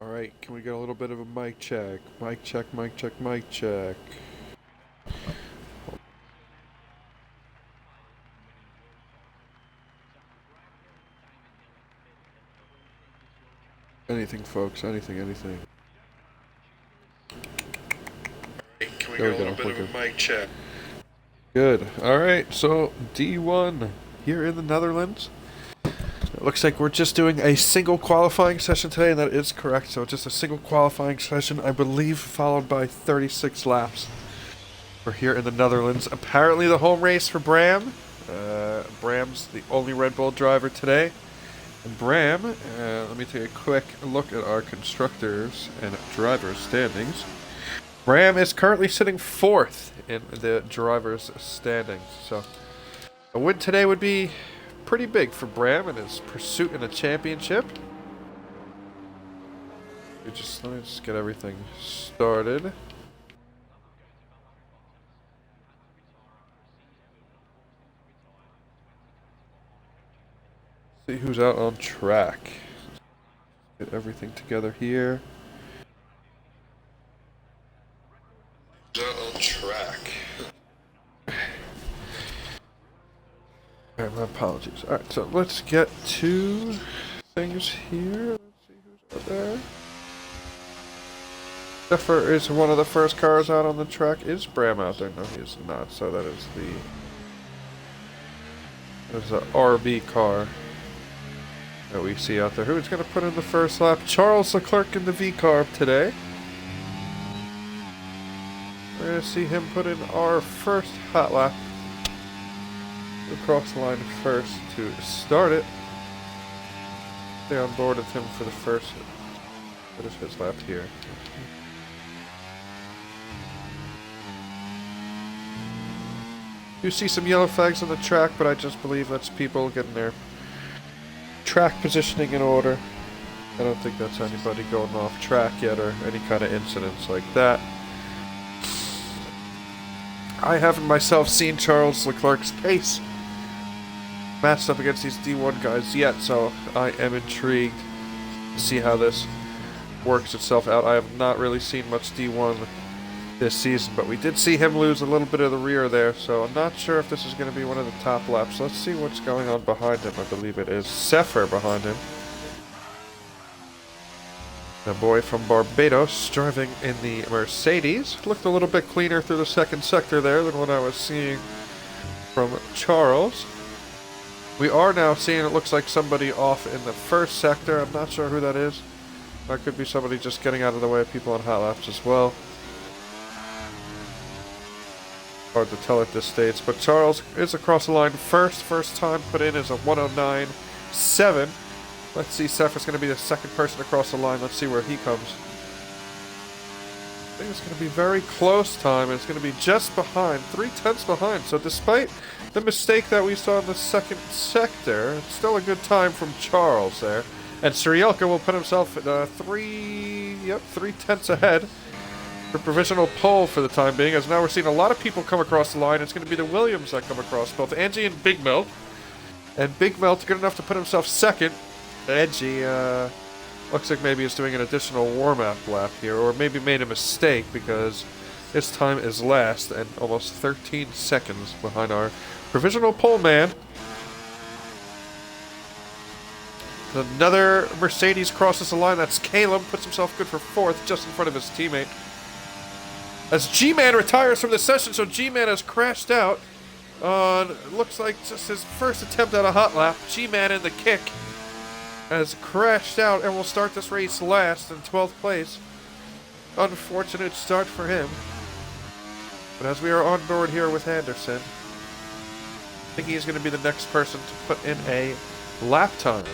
All right, can we get a little bit of a mic check? Mic check, mic check, mic check. Anything, folks, anything, anything. Can we get a little bit of a mic check? Good. All right, so D1 here in the Netherlands. It looks like we're just doing a single qualifying session today, and that is correct. So just a single qualifying session, I believe, followed by 36 laps. We're here in the Netherlands. Apparently the home race for Bram. Bram's the only Red Bull driver today. And Bram, let me take a quick look at our constructors and drivers standings. Bram is currently sitting 4th in the drivers standings. So a win today would be pretty big for Bram in his pursuit in a championship. Let me just get everything started. See who's out on track. Get everything together here. Who's out on track? Alright, my apologies. Alright, so let's get to things here. Let's see who's out there. Zephyr is one of the first cars out on the track. Is Bram out there? No, he is not. So that is the RB car that we see out there. Who's going to put in the first lap? Charles Leclerc in the V car today. We're going to see him put in our first hot lap. Across the line first to start it. Stay on board with him for the first. What is his lap here? You see some yellow flags on the track, but I just believe that's people getting their track positioning in order. I don't think that's anybody going off track yet or any kind of incidents like that. I haven't myself seen Charles Leclerc's pace matched up against these D1 guys yet, so I am intrigued to see how this works itself out. I have not really seen much D1 this season, but we did see him lose a little bit of the rear there, so I'm not sure if this is going to be one of the top laps. Let's see what's going on behind him. I believe it is Zephyr behind him. The boy from Barbados driving in the Mercedes. Looked a little bit cleaner through the second sector there than what I was seeing from Charles. We are now seeing it looks like somebody off in the first sector. I'm not sure who that is. That could be somebody just getting out of the way of people on hot laps as well. Hard to tell at this stage, but Charles is across the line first. First time put in is a 109.7. Let's see, Zephyr's going to be the second person across the line. Let's see where he comes. I think it's going to be very close time. It's going to be just behind, 3/10 behind. So despite the mistake that we saw in the second sector, it's still a good time from Charles there. And Cyrielka will put himself at 3/10 ahead for provisional pole for the time being, as now we're seeing a lot of people come across the line. It's going to be the Williams that come across, both Angie and Big Melt. And Big Melt good enough to put himself second. Angie looks like maybe he's doing an additional warm-up lap here, or maybe made a mistake because his time is last and almost 13 seconds behind our provisional pole man. Another Mercedes crosses the line. That's Caleb, puts himself good for 4th, just in front of his teammate. As G-Man retires from the session, so G-Man has crashed out on, looks like just his first attempt at a hot lap. G-Man in the kick has crashed out and will start this race last in 12th place. Unfortunate start for him. But as we are on board here with Anderson, I think he's going to be the next person to put in a lap time.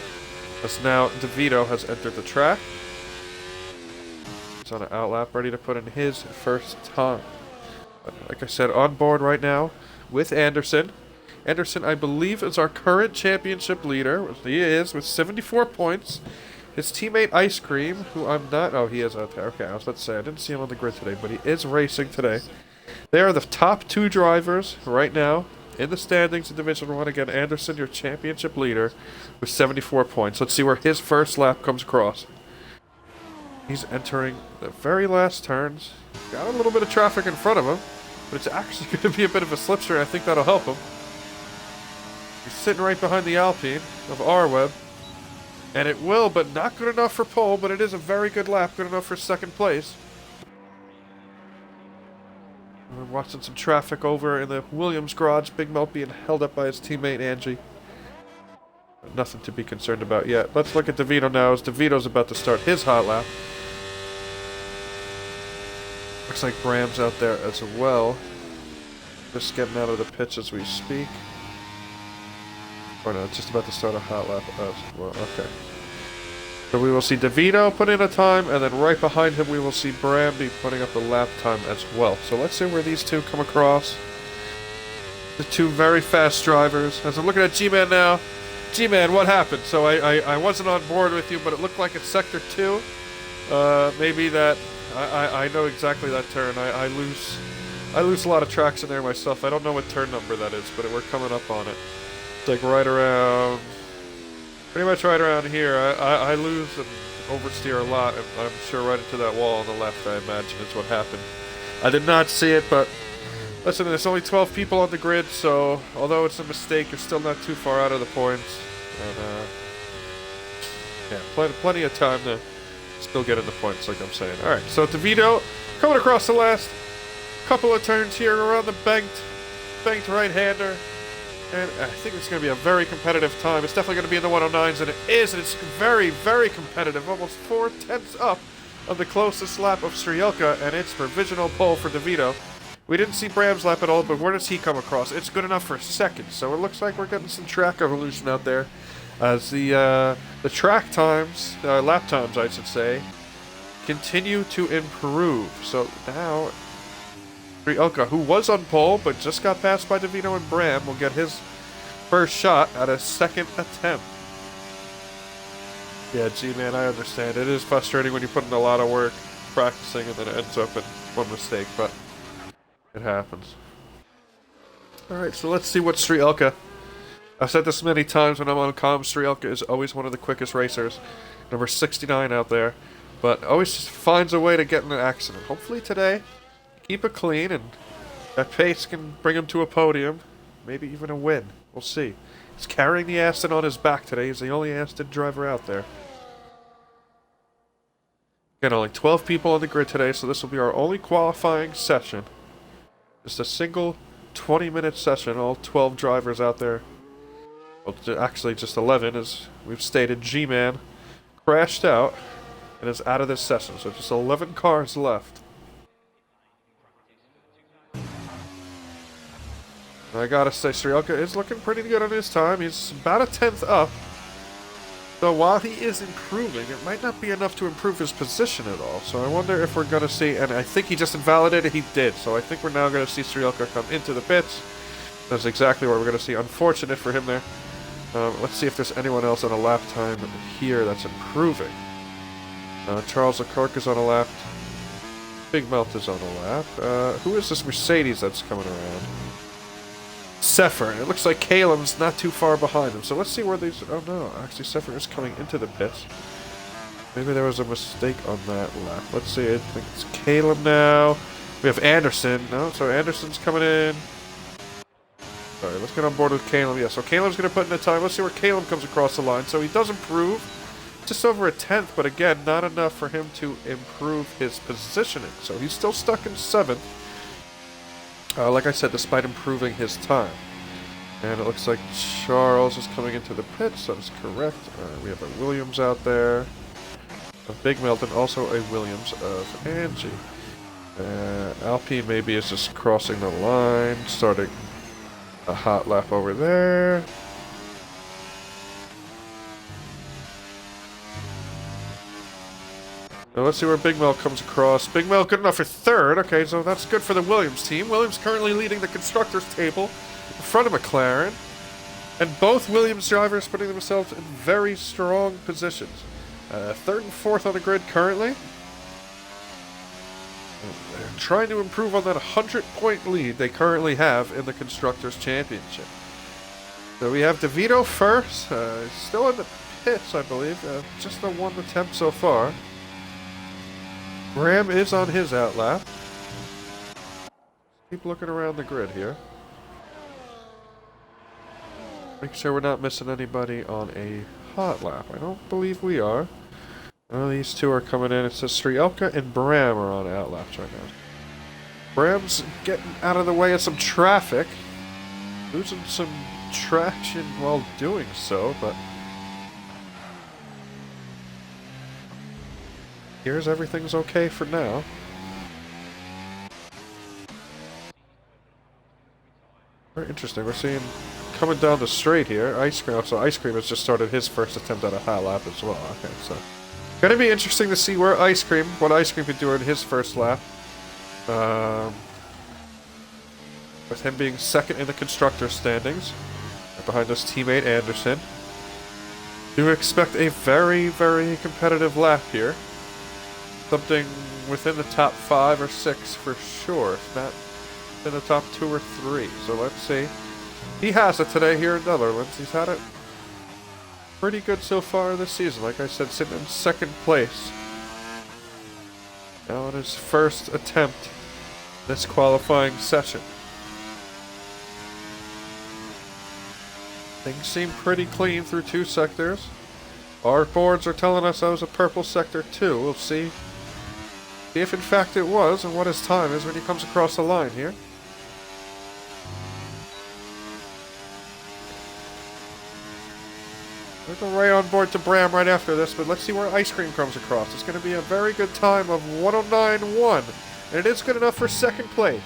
As now DeVito has entered the track. He's on an out lap, ready to put in his first time. But like I said, on board right now with Anderson. Anderson, I believe, is our current championship leader. He is, with 74 points. His teammate Ice Cream, who I'm not... Oh, he is out there. Okay, I was about to say, I didn't see him on the grid today, but he is racing today. They are the top 2 drivers right now in the standings in Division 1. Again, Anderson, your championship leader, with 74 points. Let's see where his first lap comes across. He's entering the very last turns. Got a little bit of traffic in front of him, but it's actually going to be a bit of a slipstream. I think that'll help him. He's sitting right behind the Alpine of R-Web. And it will, but not good enough for pole, but it is a very good lap, good enough for second place. We're watching some traffic over in the Williams garage. Big Melt being held up by his teammate Angie. Nothing to be concerned about yet. Let's look at DeVito now, as DeVito's about to start his hot lap. Looks like Bram's out there as well. Just getting out of the pits as we speak. Or no, just about to start a hot lap as well. Okay. So we will see DeVito put in a time, and then right behind him we will see Bram be putting up a lap time as well. So let's see where these two come across. The two very fast drivers. As I'm looking at G-Man now. G-Man, what happened? So I wasn't on board with you, but it looked like it's Sector 2. Maybe that... I know exactly that turn. I lose a lot of tracks in there myself. I don't know what turn number that is, but we're coming up on it. It's like right around... Pretty much right around here. I lose and oversteer a lot, and I'm sure right into that wall on the left, I imagine, is what happened. I did not see it, but... Listen, there's only 12 people on the grid, so although it's a mistake, you're still not too far out of the points. And, yeah, plenty of time to still get in the points, like I'm saying. Alright, so DeVito coming across the last couple of turns here around the banked right-hander. And I think it's going to be a very competitive time. It's definitely going to be in the 109s, and it is, and it's very, very competitive. Almost 4/10 up of the closest lap of Strielka, and it's provisional pole for DeVito. We didn't see Bram's lap at all, but where does he come across? It's good enough for second, so it looks like we're getting some track evolution out there. As the track times, lap times I should say, continue to improve. So now, Strielka, who was on pole, but just got passed by DeVito and Bram, will get his first shot at a second attempt. Yeah, G-Man, I understand. It is frustrating when you put in a lot of work practicing and then it ends up in one mistake, but... it happens. Alright, so let's see what Strielka... I've said this many times when I'm on comms, Strielka is always one of the quickest racers. Number 69 out there. But always just finds a way to get in an accident. Hopefully today, keep it clean, and that pace can bring him to a podium. Maybe even a win. We'll see. He's carrying the Aston on his back today. He's the only Aston driver out there. Again, only 12 people on the grid today, so this will be our only qualifying session. Just a single 20-minute session, all 12 drivers out there. Well, actually just 11, as we've stated. G-Man crashed out and is out of this session, so just 11 cars left. And I gotta say, Strielka is looking pretty good on his time. He's about a 10th up. So while he is improving, it might not be enough to improve his position at all. So I wonder if we're going to see, and I think he just invalidated, he did. So I think we're now going to see Strielka come into the pits. That's exactly what we're going to see. Unfortunate for him there. Let's see if there's anyone else on a lap time here that's improving. Charles Leclerc is on a lap. Big Melt is on a lap. Who is this Mercedes that's coming around? Seffer. It looks like Caleb's not too far behind him. So let's see where these... Oh no, actually Seffer is coming into the pits. Maybe there was a mistake on that lap. Let's see, I think it's Caleb now. We have Anderson. No, so Anderson's coming in. Sorry, let's get on board with Caleb. Yeah, so Caleb's going to put in a time. Let's see where Caleb comes across the line. So he does improve. Just over a 10th, but again, not enough for him to improve his positioning. So he's still stuck in 7th. Like I said, despite improving his time. And it looks like Charles is coming into the pits. That is correct. We have a Williams out there. A Big Melt, and also a Williams of Angie. Alpine maybe is just crossing the line, starting a hot lap over there. Now let's see where Big Mel comes across. Big Mel good enough for 3rd. Okay, so that's good for the Williams team. Williams currently leading the Constructors table in front of McLaren. And both Williams drivers putting themselves in very strong positions. 3rd and 4th on the grid currently. They're trying to improve on that 100-point lead they currently have in the Constructors Championship. So we have DeVito first. Still in the pits, I believe. Just the 1 attempt so far. Graham is on his outlap. Keep looking around the grid here. Make sure we're not missing anybody on a hot lap. I don't believe we are. Oh, these two are coming in. It says Strielka and Bram are on outlaps right now. Bram's getting out of the way of some traffic. Losing some traction while doing so, but here's everything's okay for now. Very interesting. We're seeing coming down the straight here. Ice Cream. So Ice Cream has just started his first attempt at a high lap as well. Okay, so gonna be interesting to see where what Ice Cream could do in his first lap. With him being second in the constructor standings, right behind his teammate Anderson. Do expect a very, very competitive lap here. Something within the top 5 or 6 for sure, if not in the top 2 or 3. So let's see. He has it today here in Netherlands. He's had it pretty good so far this season. Like I said, sitting in second place. Now in his first attempt this qualifying session. Things seem pretty clean through 2 sectors. Our boards are telling us that was a purple sector 2. We'll see if in fact it was and what his time is when he comes across the line here. We'll go right on board to Bram right after this, but let's see where Ice Cream comes across. It's going to be a very good time of 109.1, and it is good enough for second place.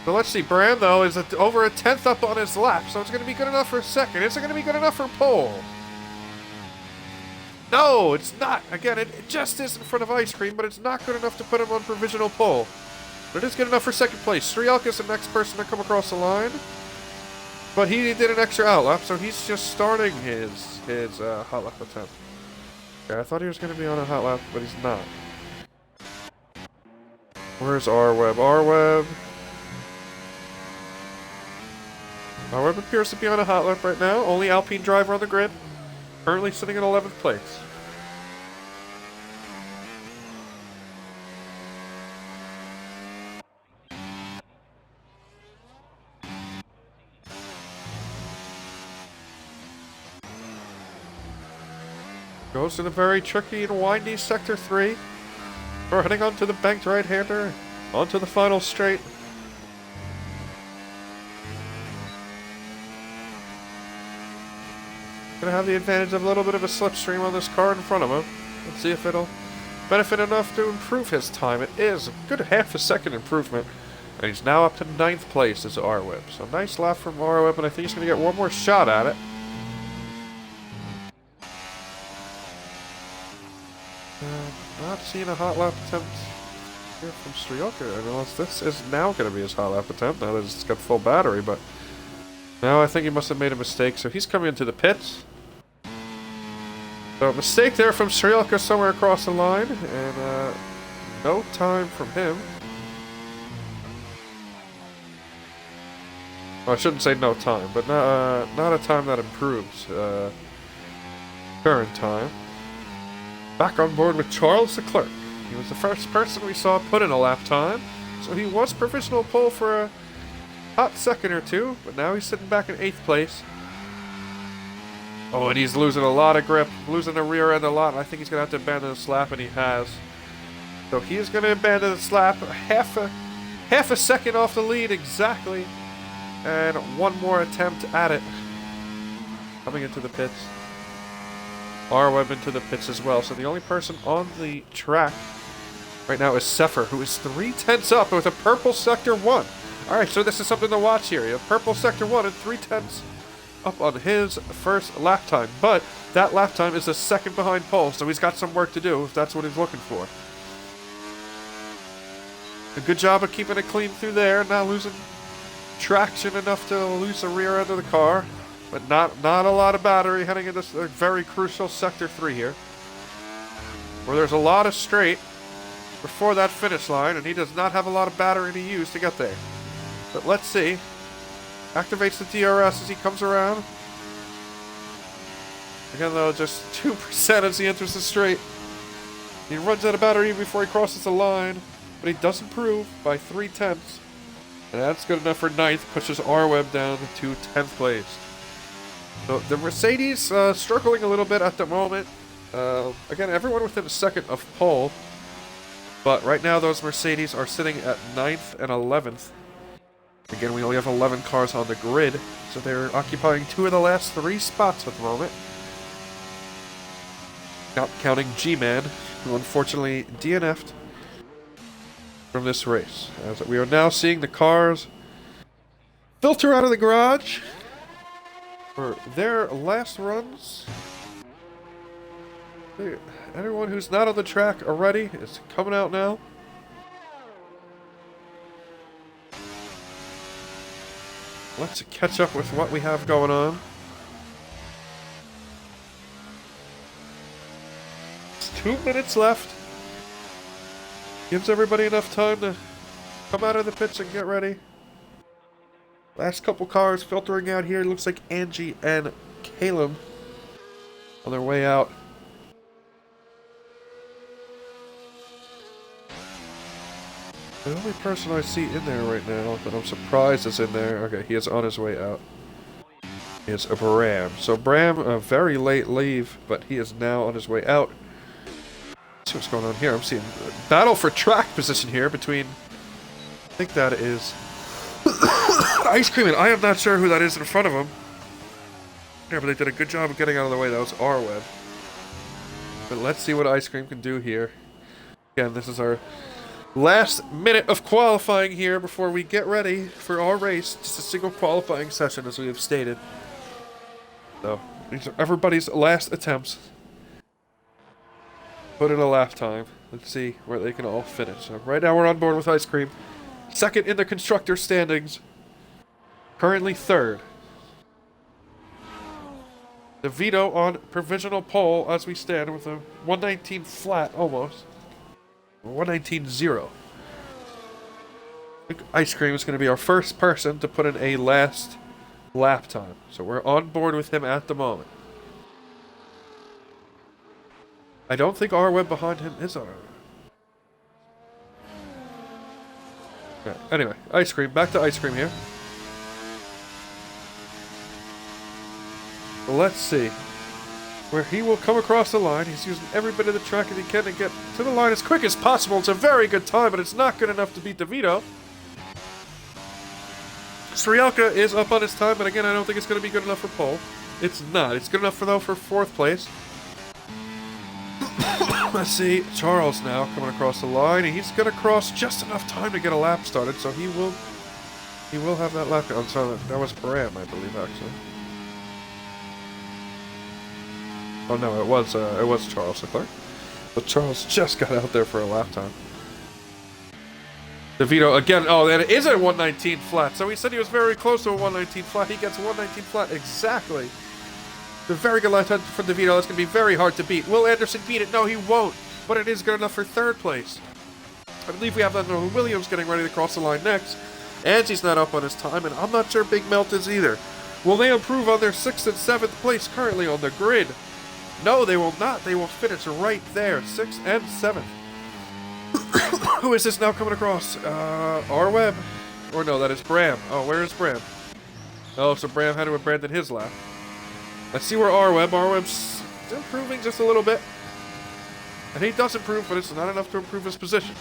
So let's see, Bram, though, is over a tenth up on his lap, so it's going to be good enough for second. Is it going to be good enough for pole? No, it's not. Again, it just is in front of Ice Cream, but it's not good enough to put him on provisional pole. But it is good enough for second place. Strielka is the next person to come across the line. But he did an extra outlap, so he's just starting his hot lap attempt. Yeah, I thought he was going to be on a hot lap, but he's not. Where's R-Web? R-Web appears to be on a hot lap right now. Only Alpine driver on the grid. Currently sitting in 11th place. Goes to the very tricky and windy Sector 3. We're heading onto the banked right-hander. Onto the final straight. Gonna have the advantage of a little bit of a slipstream on this car in front of him. Let's see if it'll benefit enough to improve his time. It is a good half a second improvement. And he's now up to 9th place as R-Web. So nice lap from R-Web, and I think he's gonna get one more shot at it. Not seeing a hot lap attempt here from Strielka, unless this is now going to be his hot lap attempt, now that it's got full battery, but no, I think he must have made a mistake, so he's coming into the pits. So, mistake there from Strielka somewhere across the line, and no time from him. Well, I shouldn't say no time, but not a time that improves current time. Back on board with Charles Leclerc. He was the first person we saw put in a lap time, so he was provisional pole for a hot second or two, but now he's sitting back in 8th place. Oh, and he's losing a lot of grip, losing the rear end a lot, and I think he's going to have to abandon this lap, and he has. So he's going to abandon this lap, half a second off the lead exactly, and one more attempt at it. Coming into the pits. R-Web into the pits as well. So the only person on the track right now is Sefer, who is 3/10 up with a purple Sector 1. Alright, so this is something to watch here. You have purple Sector 1 and 3/10 up on his first lap time. But that lap time is a second behind pole, so he's got some work to do if that's what he's looking for. A good job of keeping it clean through there, not losing traction enough to lose the rear end of the car. But not a lot of battery heading into this very crucial Sector 3 here. Where there's a lot of straight before that finish line, and he does not have a lot of battery to use to get there. But let's see. Activates the DRS as he comes around. Again though, just 2% as he enters the straight. He runs out of battery before he crosses the line, but he does improve by 3/10. And that's good enough for 9th, pushes R-Web down to 10th place. So the Mercedes struggling a little bit at the moment. Again, everyone within a second of pole. But right now those Mercedes are sitting at 9th and 11th. Again, we only have 11 cars on the grid, so they're occupying 2 of the last 3 spots at the moment. Not counting G-Man, who unfortunately DNF'd from this race. As we are now seeing the cars filter out of the garage for their last runs. Anyone who's not on the track already is coming out now. Let's catch up with what we have going on. It's 2 minutes left. Gives everybody enough time to come out of the pits and get ready. Last couple cars filtering out here. Looks like Angie and Caleb on their way out. The only person I see in there right now that I'm surprised is in there. Okay, he is on his way out. Is Bram. So Bram, a very late leave, but he is now on his way out. Let's see what's going on here. I'm seeing a battle for track position here between, I think that is Ice Cream, and I am not sure who that is in front of him. Yeah, but they did a good job of getting out of the way. That was R-Web. But let's see what Ice Cream can do here. Again, this is our last minute of qualifying here before we get ready for our race. Just a single qualifying session, as we have stated. So, these are everybody's last attempts. Put in a lap time. Let's see where they can all finish. So right now we're on board with Ice Cream. Second in the constructor standings. Currently third. DeVito on provisional pole as we stand with a 119 flat almost. 119.0. I think Ice Cream is going to be our first person to put in a last lap time. So we're on board with him at the moment. I don't think R-Web behind him is on it. Okay, anyway, Ice Cream. Back to Ice Cream here. Well, let's see where he will come across the line. He's using every bit of the track that he can to get to the line as quick as possible. It's a very good time, but it's not good enough to beat DeVito. Strielka is up on his time, but again, I don't think it's going to be good enough for pole. It's not. It's good enough though for 4th place. Let's see, Charles now coming across the line, and he's going to cross just enough time to get a lap started, so he will have that lap. I'm sorry, that was Bram, I believe, actually. Oh no, it was Charles Leclerc. But Charles just got out there for a lap time. DeVito again. Oh, and it is a 119 flat. So he said he was very close to a 119 flat. He gets a 119 flat exactly. A very good lap time for DeVito. That's going to be very hard to beat. Will Anderson beat it? No, he won't. But it is good enough for 3rd place. I believe we have that Williams getting ready to cross the line next. Angie's not up on his time, and I'm not sure Big Melt is either. Will they improve on their 6th and 7th place currently on the grid? No, they will not. They will finish right there. 6th and 7th. Who is this now coming across? R-Web? Or no, that is Bram. Oh, where is Bram? Oh, so Bram had to abandon his lap. Let's see where R-Web. R-Web's improving just a little bit. And he does improve, but it's not enough to improve his position.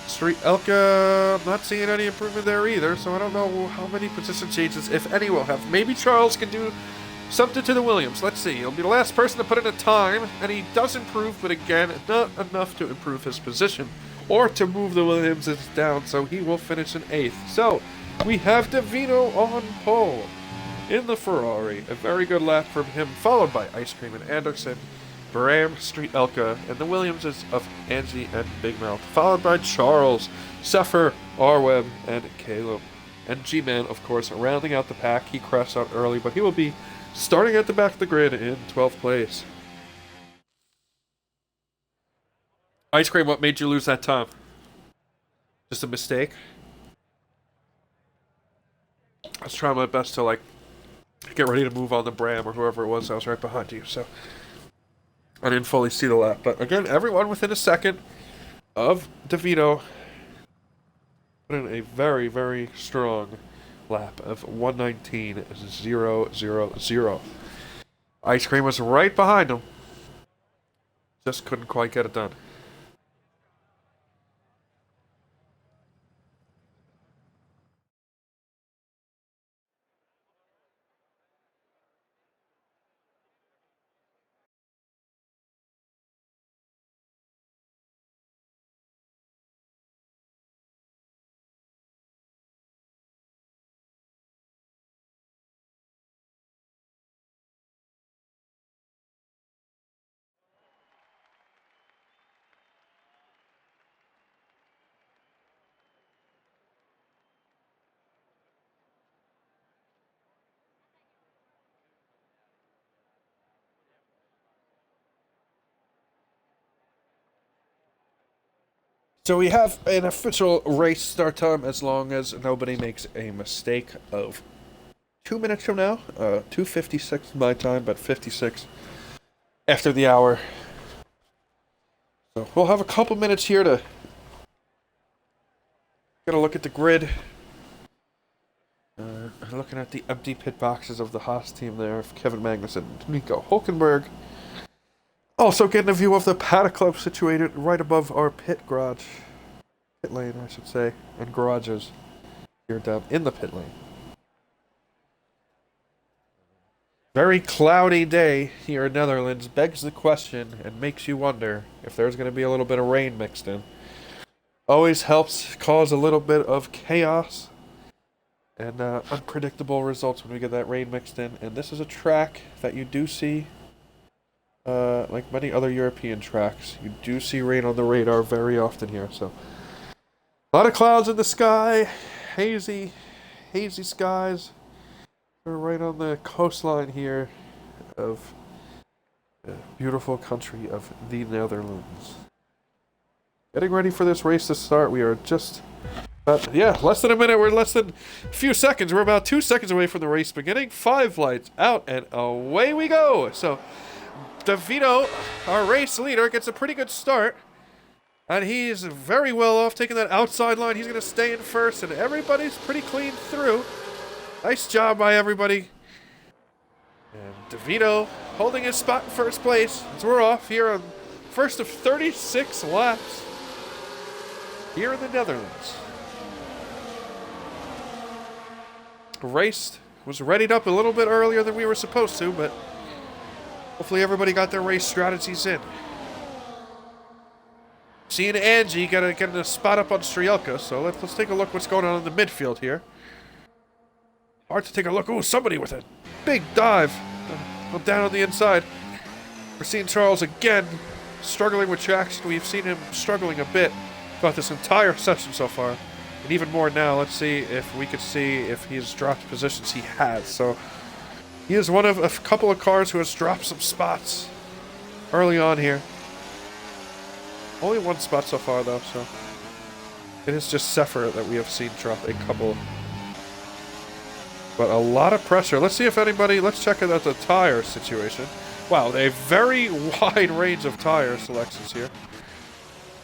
Strielka, I'm not seeing any improvement there either, so I don't know how many position changes, if any, we'll have. Maybe Charles can do something to the Williams. Let's see. He'll be the last person to put in a time, and he does improve, but again, not enough to improve his position or to move the Williamses down, so he will finish in 8th. So, we have DeVito on pole in the Ferrari. A very good lap from him, followed by Ice Cream and Anderson, Bram, Strielka, and the Williamses of Angie and Big Mouth, followed by Charles, Seffer, R-Web, and Caleb. And G-Man, of course, rounding out the pack. He crashed out early, but he will be starting at the back of the grid in 12th place. Ice Cream, what made you lose that time? Just a mistake? I was trying my best to, get ready to move on to Bram or whoever it was that was right behind you, so. I didn't fully see the lap, but again, everyone within a second of DeVito put in a very, very strong lap of 119.000. Ice Cream was right behind him. Just couldn't quite get it done. So we have an official race start time as long as nobody makes a mistake of 2 minutes from now. 2:56 my time, but 56 after the hour. So we'll have a couple minutes here to get a look at the grid. Looking at the empty pit boxes of the Haas team there of Kevin Magnussen and Nico Hulkenberg. Also getting a view of the Paddock Club situated right above our pit lane, I should say, and garages here down in the pit lane. Very cloudy day here in Netherlands begs the question and makes you wonder if there's going to be a little bit of rain mixed in. Always helps cause a little bit of chaos and unpredictable results when we get that rain mixed in. And this is a track that you do see, like many other European tracks, you do see rain on the radar very often here. So a lot of clouds in the sky, hazy skies. We're right on the coastline here of the beautiful country of the Netherlands. Getting ready for this race to start. We are just less than a minute. We're less than a few seconds. We're about 2 seconds away from the race beginning. 5 lights out, and away we go. So, DeVito, our race leader, gets a pretty good start. And he's very well off taking that outside line. He's going to stay in first, and everybody's pretty clean through. Nice job by everybody. And DeVito holding his spot in first place as we're off here on first of 36 laps here in the Netherlands. The race was readied up a little bit earlier than we were supposed to, but hopefully everybody got their race strategies in. Seeing Angie getting a spot up on Strielka, so let's take a look what's going on in the midfield here. Hard to take a look. Ooh, somebody with a big dive down on the inside. We're seeing Charles again struggling with traction. We've seen him struggling a bit throughout this entire session so far. And even more now. Let's see if we could see if he's dropped positions. He has. So he is one of a couple of cars who has dropped some spots early on here. Only one spot so far though, so it is just Sefer that we have seen drop a couple. But a lot of pressure. Let's see if anybody... Let's check out the tire situation. Wow, a very wide range of tire selections here.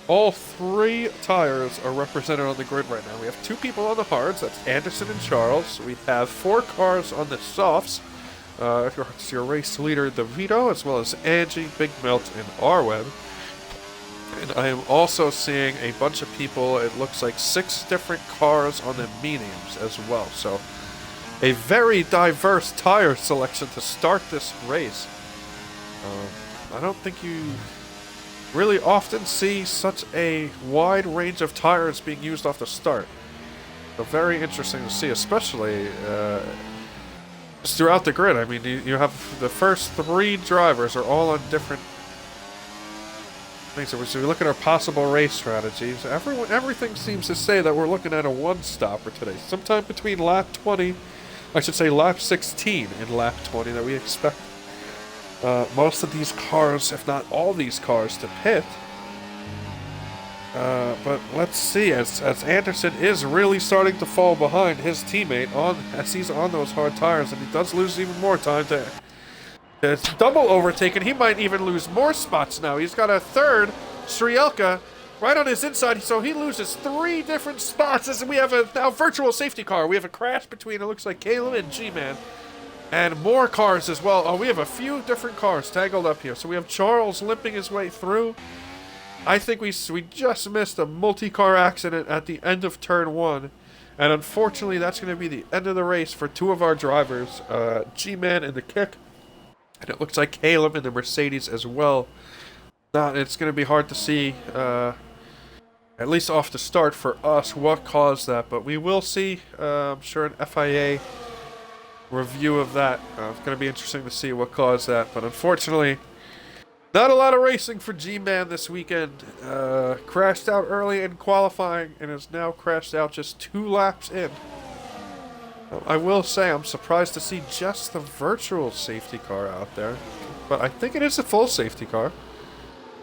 All 3 tires are represented on the grid right now. We have 2 people on the hards. That's Anderson and Charles. We have 4 cars on the softs. It's your race leader, DeVito, as well as Angie, Big Melt, and Arweb. And I am also seeing a bunch of people. It looks like 6 different cars on the mediums as well. So a very diverse tire selection to start this race. I don't think you really often see such a wide range of tires being used off the start. So very interesting to see, especially just throughout the grid. I mean, you have the first 3 drivers are all on different things. So we look at our possible race strategies. Everything seems to say that we're looking at a one-stopper today. Sometime between lap 20... I should say lap 16 and lap 20 that we expect most of these cars, if not all these cars, to pit. But let's see, as Anderson is really starting to fall behind his teammate as he's on those hard tires, and he does lose even more time to It's double overtaken. He might even lose more spots now. He's got a third Strielka right on his inside, so he loses 3 different spots as we have a now virtual safety car. We have a crash between, it looks like, Caleb and G-Man. And more cars as well. Oh, we have a few different cars tangled up here. So we have Charles limping his way through. I think we just missed a multi-car accident at the end of turn 1. And unfortunately, that's going to be the end of the race for 2 of our drivers. G-Man in the kick. And it looks like Caleb in the Mercedes as well. It's going to be hard to see, at least off the start for us, what caused that. But we will see, I'm sure, an FIA review of that. It's going to be interesting to see what caused that. But unfortunately, not a lot of racing for G-Man this weekend. Crashed out early in qualifying and has now crashed out just 2 laps in. I will say I'm surprised to see just the virtual safety car out there. But I think it is a full safety car.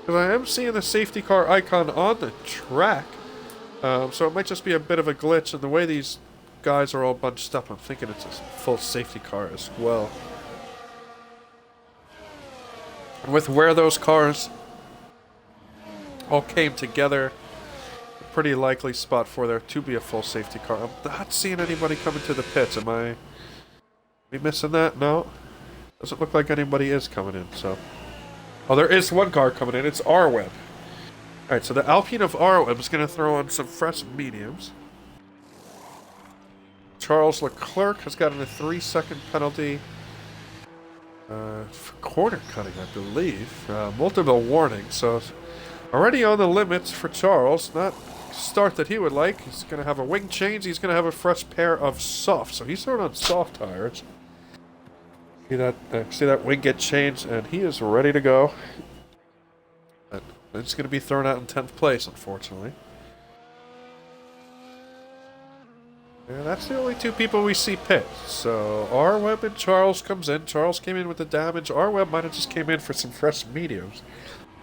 Because I am seeing the safety car icon on the track. So it might just be a bit of a glitch. And the way these guys are all bunched up, I'm thinking it's a full safety car as well. With where those cars all came together, pretty likely spot for there to be a full safety car. I'm not seeing anybody coming to the pits. Am I missing that? No. Doesn't look like anybody is coming in, so. Oh, there is one car coming in. It's R-Web. Alright, so the Alpine of R-Web is going to throw on some fresh mediums. Charles Leclerc has gotten a 3-second penalty for corner cutting, I believe. Multiple warnings, so already on the limits for Charles. Not start that he would like. He's going to have a wing change. He's going to have a fresh pair of softs. So he's throwing on soft tires. See that wing get changed, and he is ready to go. And it's going to be thrown out in 10th place, unfortunately. And that's the only 2 people we see pit. So R-Web and Charles comes in. Charles came in with the damage. R-Web might have just came in for some fresh mediums.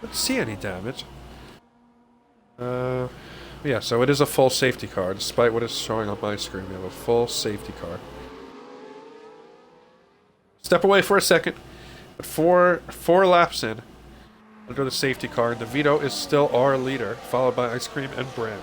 Let's see any damage. Yeah, so it is a full safety car, despite what is showing on my screen. We have a full safety car. Step away for a second. But four laps in, under the safety car, and DeVito is still our leader, followed by Ice Cream and Brand.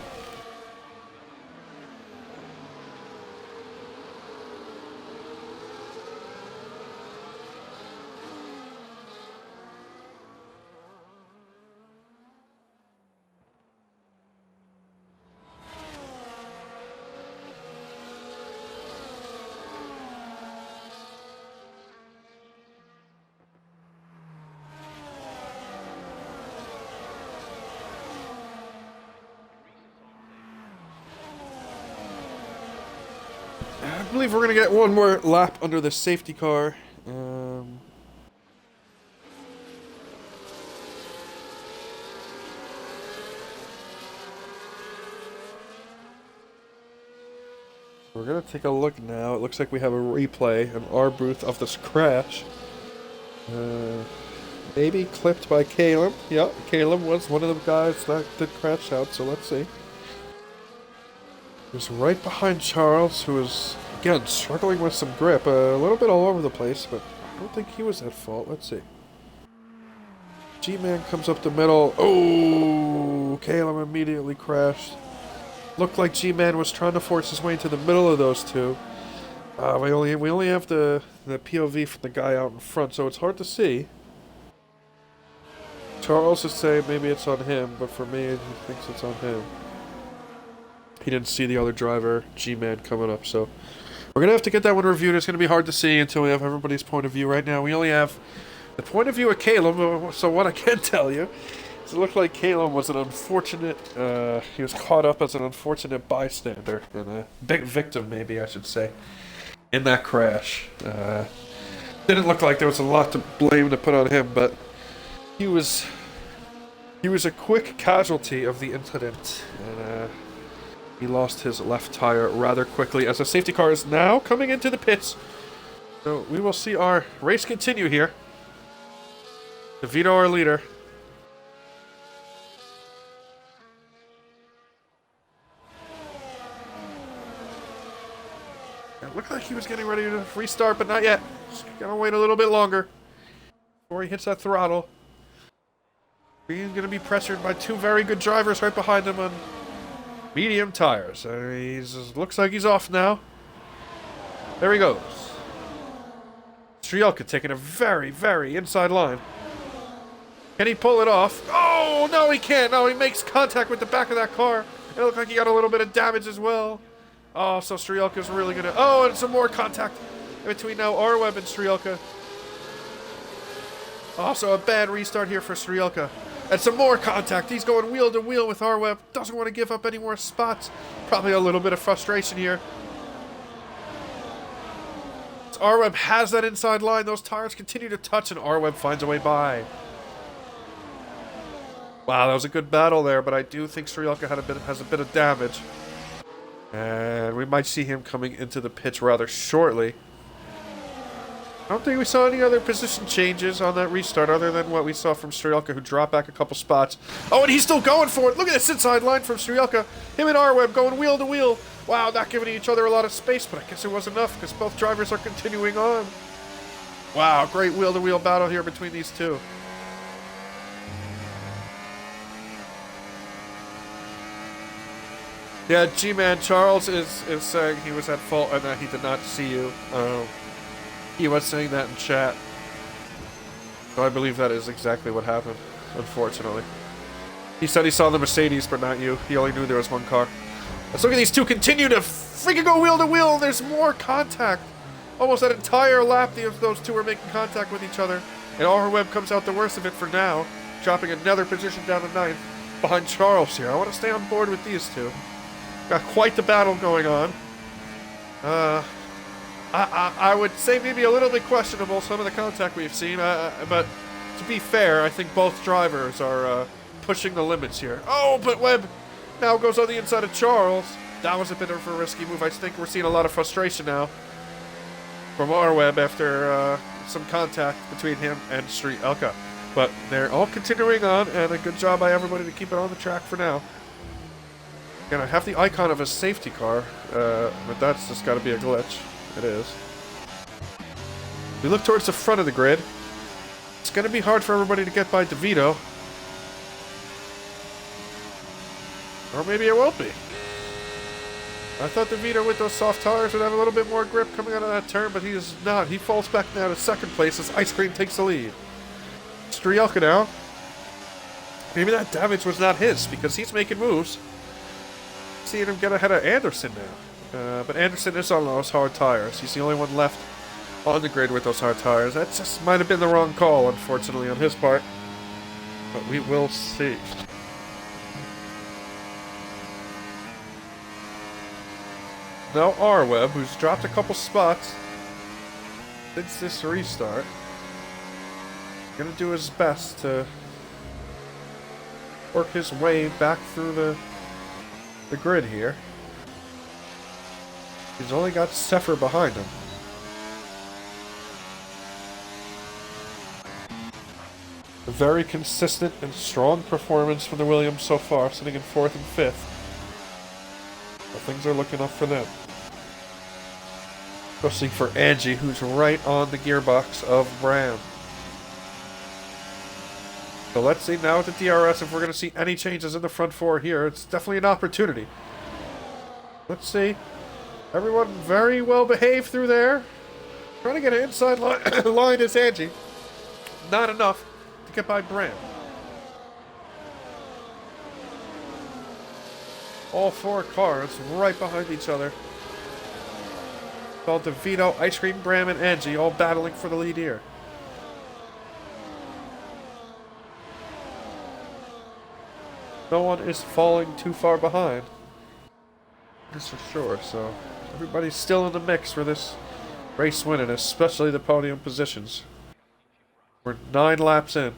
I believe we're going to get one more lap under the safety car. We're going to take a look now. It looks like we have a replay in our booth of this crash. Maybe clipped by Caleb. Yep, Caleb was one of the guys that did crash out, so let's see. He was right behind Charles, who was, again, struggling with some grip. A little bit all over the place, but I don't think he was at fault. Let's see. G-Man comes up the middle. Oh, Caleb immediately crashed. Looked like G-Man was trying to force his way into the middle of those 2. We only have the POV from the guy out in front, so it's hard to see. Charles is saying maybe it's on him, but for me, he thinks it's on him. He didn't see the other driver, G-Man, coming up, so we're going to have to get that one reviewed. It's going to be hard to see until we have everybody's point of view. Right now, we only have the point of view of Caleb, so what I can tell you is it looked like Caleb was an unfortunate, he was caught up as an unfortunate bystander, and a big victim, maybe I should say, in that crash. Didn't look like there was a lot to blame to put on him, but he was a quick casualty of the incident, and he lost his left tire rather quickly as the safety car is now coming into the pits. So we will see our race continue here. DeVito, our leader. It looked like he was getting ready to restart, but not yet. Just gotta wait a little bit longer. before he hits that throttle. He's going to be pressured by two very good drivers right behind him on medium tires. Looks like he's off now. There he goes. Strielka taking a very, very inside line. Can he pull it off? Oh, no, he can't. No, he makes contact with the back of that car. It looked like he got a little bit of damage as well. Oh, so Strielka's really going to... Oh, and some more contact between now Arweb and Strielka. Also, a bad restart here for Strielka. And some more contact. He's going wheel to wheel with Arweb. Doesn't want to give up any more spots. Probably a little bit of frustration here. Arweb has that inside line. Those tires continue to touch, and Arweb finds a way by. Wow, that was a good battle there, but I do think Strielka has a bit of damage. And we might see him coming into the pits rather shortly. I don't think we saw any other position changes on that restart other than what we saw from Strielka, who dropped back a couple spots. Oh, and he's still going for it. Look at this inside line from Strielka. Him and Arweb going wheel to wheel. Wow, not giving each other a lot of space, but I guess it was enough because both drivers are continuing on. Wow, great wheel-to-wheel battle here between these two. Yeah, G-Man Charles is saying he was at fault and that he did not see you. He was saying that in chat. So I believe that is exactly what happened, unfortunately. He said he saw the Mercedes, but not you. He only knew there was one car. Let's look at these two continue to freaking go wheel to wheel. There's more contact. Almost that entire lap, those two are making contact with each other. And Arweb comes out the worst of it for now, dropping another position down to 9th behind Charles here. I want to stay on board with these two. Got quite the battle going on. I would say maybe a little bit questionable, some of the contact we've seen. But to be fair, I think both drivers are pushing the limits here. Oh, but Webb now goes on the inside of Charles. That was a bit of a risky move. I think we're seeing a lot of frustration now from Arweb after some contact between him and Strielka. But they're all continuing on, and a good job by everybody to keep it on the track for now. Again, I have the icon of a safety car, but that's just got to be a glitch. It is. We look towards the front of the grid. It's going to be hard for everybody to get by DeVito. Or maybe it won't be. I thought DeVito with those soft tires would have a little bit more grip coming out of that turn, but he is not. He falls back now to second place as Ice Cream takes the lead. Strielka now. Maybe that damage was not his because he's making moves. Seeing him get ahead of Anderson now. But Anderson is on those hard tires. He's the only one left on the grid with those hard tires. That just might have been the wrong call, unfortunately, on his part. But we will see. Now Arweb, who's dropped a couple spots since this restart, gonna do his best to work his way back through the grid here. He's only got Sefer behind him. A very consistent and strong performance from the Williams so far, sitting in 4th and 5th. But things are looking up for them. Especially for Angie, who's right on the gearbox of Bram. So let's see now with the DRS if we're going to see any changes in the front four here. It's definitely an opportunity. Let's see. Everyone very well behaved through there. Trying to get an inside line is Angie. Not enough to get by Bram. All four cars right behind each other. Called DeVito, Ice Cream, Bram, and Angie all battling for the lead here. No one is falling too far behind. That's for sure, so everybody's still in the mix for this race win, and especially the podium positions. We're 9 laps in.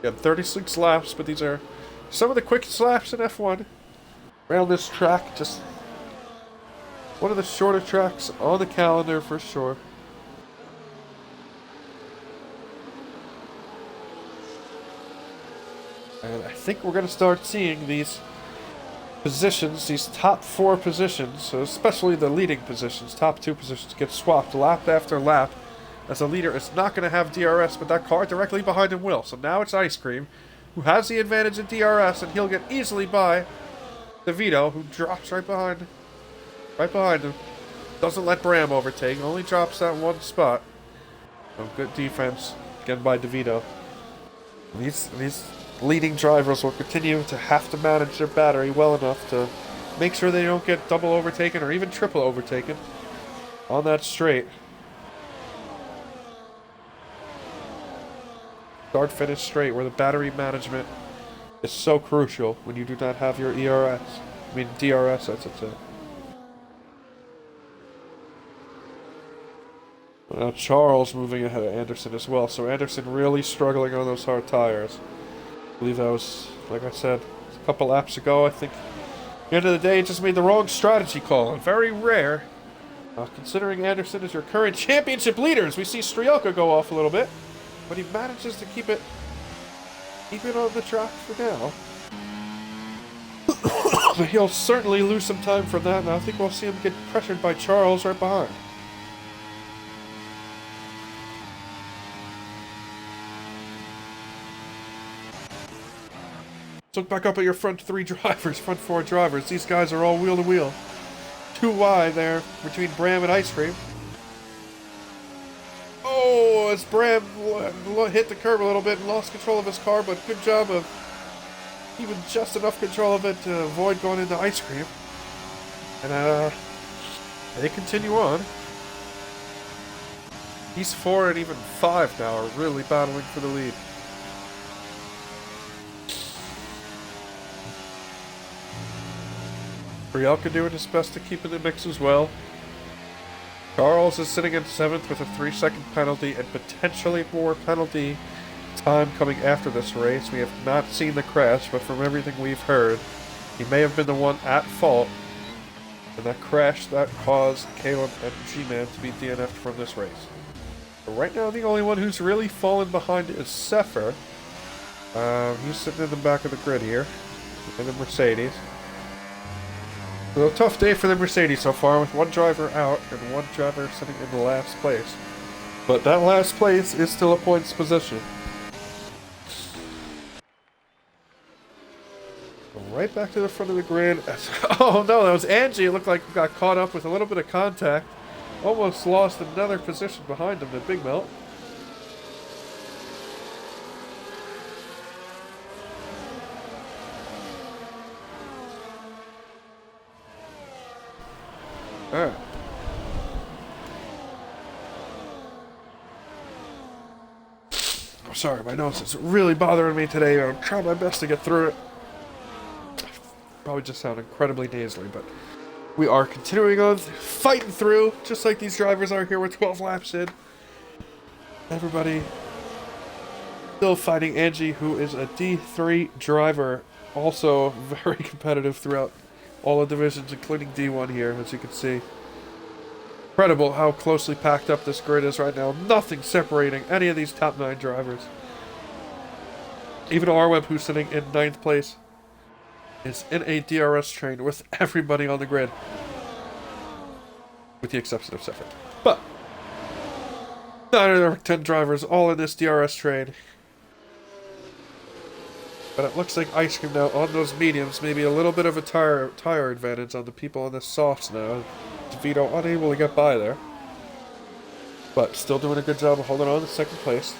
We had 36 laps, but these are some of the quickest laps in F1 around this track. Just one of the shorter tracks on the calendar for sure. And I think we're going to start seeing these positions, these top 4 positions, so especially the leading positions, top 2 positions, get swapped lap after lap as the leader is not going to have DRS, but that car directly behind him will. So now it's Ice Cream, who has the advantage of DRS, and he'll get easily by DeVito, who drops right behind him. Doesn't let Bram overtake, only drops that one spot. So good defense, again by DeVito. These leading drivers will continue to have to manage their battery well enough to make sure they don't get double overtaken or even triple overtaken on that straight. Start-finish straight, where the battery management is so crucial when you do not have your DRS, I should say. Now Charles moving ahead of Anderson as well, so Anderson really struggling on those hard tires. I believe that was, like I said, a couple laps ago. I think at the end of the day, he just made the wrong strategy call, and very rare. Considering Anderson is your current championship leaders, we see Strielka go off a little bit, but he manages to keep it on the track for now. But he'll certainly lose some time from that, and I think we'll see him get pressured by Charles right behind. Look back up at your front four drivers. These guys are all wheel to wheel. Too wide there between Bram and Ice Cream. Oh, as Bram hit the curb a little bit and lost control of his car, but good job of even just enough control of it to avoid going into Ice Cream. And they continue on. These 4 and even 5 now are really battling for the lead. Strielka doing his best to keep in the mix as well. Charles is sitting in 7th with a 3-second penalty and potentially more penalty time coming after this race. We have not seen the crash, but from everything we've heard, he may have been the one at fault in that crash that caused Caleb and G-Man to be DNF'd from this race. But right now, the only one who's really fallen behind is Sefer. He's sitting in the back of the grid here in the Mercedes. So a tough day for the Mercedes so far, with one driver out and one driver sitting in the last place. But that last place is still a points position. Right back to the front of the grid. Oh no, that was Angie. It looked like he got caught up with a little bit of contact. Almost lost another position behind him, the Big Melt. Alright. I'm sorry, my nose is really bothering me today. I'm trying my best to get through it. Probably just sound incredibly nasally, but we are continuing on, fighting through, just like these drivers are here with 12 laps in. Everybody still fighting. Angie, who is a D3 driver, also very competitive throughout all the divisions, including D1 here, as you can see. Incredible how closely packed up this grid is right now. Nothing separating any of these top 9 drivers. Even R-Web, who's sitting in 9th place, is in a DRS train with everybody on the grid, with the exception of Sefer. But 9 out of 10 drivers all in this DRS train. But it looks like Ice Cream now on those mediums, maybe a little bit of a tire advantage on the people on the softs now. DeVito unable to get by there, but still doing a good job of holding on to 2nd place.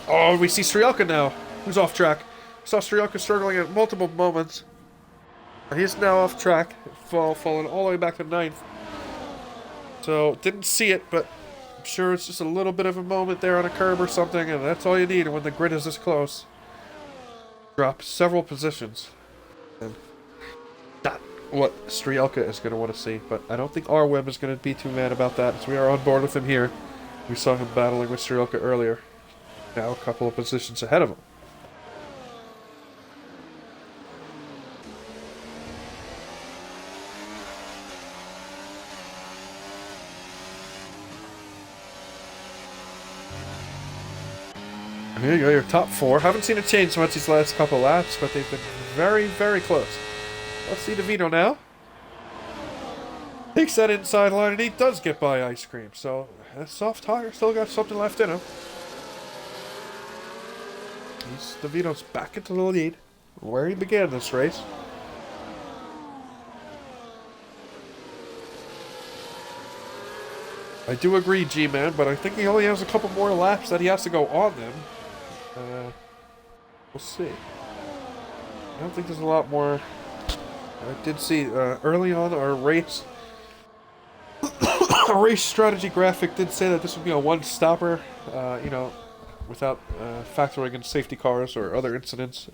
Oh, we see Strielka now, who's off track. Saw Strielka struggling at multiple moments. He's now off track, falling all the way back to 9th. So, didn't see it, but I'm sure it's just a little bit of a moment there on a curb or something, and that's all you need when the grid is this close. Drop several positions. And not what Strielka is going to want to see, but I don't think R-Web is going to be too mad about that, as we are on board with him here. We saw him battling with Strielka earlier. Now a couple of positions ahead of him. Here you go, your top 4. Haven't seen it change much these last couple laps, but they've been very, very close. Let's see DeVito now. Takes that inside line, and he does get by ice cream. So, that soft tire still got something left in him. DeVito's back into the lead, where he began this race. I do agree, G-Man, but I think he only has a couple more laps that he has to go on them. We'll see. I don't think there's a lot more. I did see early on our race. Our race strategy graphic did say that this would be a one-stopper, you know, without factoring in safety cars or other incidents.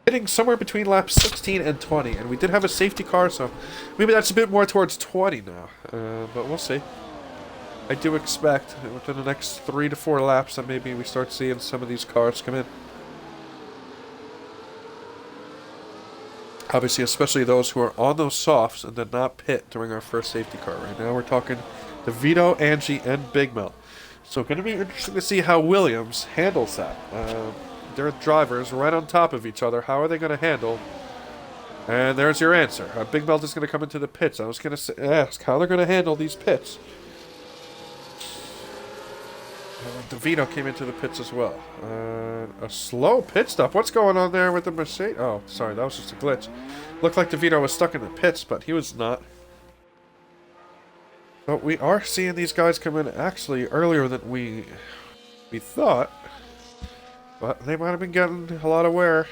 Hitting somewhere between laps 16 and 20, and we did have a safety car, so maybe that's a bit more towards 20 now, but we'll see. I do expect within the next 3 to 4 laps that maybe we start seeing some of these cars come in. Obviously, especially those who are on those softs and did not pit during our first safety car. Right now we're talking DeVito, Angie, and Big Mel. So going to be interesting to see how Williams handles that. They're drivers right on top of each other. How are they going to handle? And there's your answer. Big Mel is going to come into the pits. I was going to ask how they're going to handle these pits. DeVito came into the pits as well. A slow pit stop. What's going on there with the Mercedes? Oh, sorry, that was just a glitch. Looked like DeVito was stuck in the pits, but he was not. But we are seeing these guys come in actually earlier than we thought. But they might have been getting a lot of wear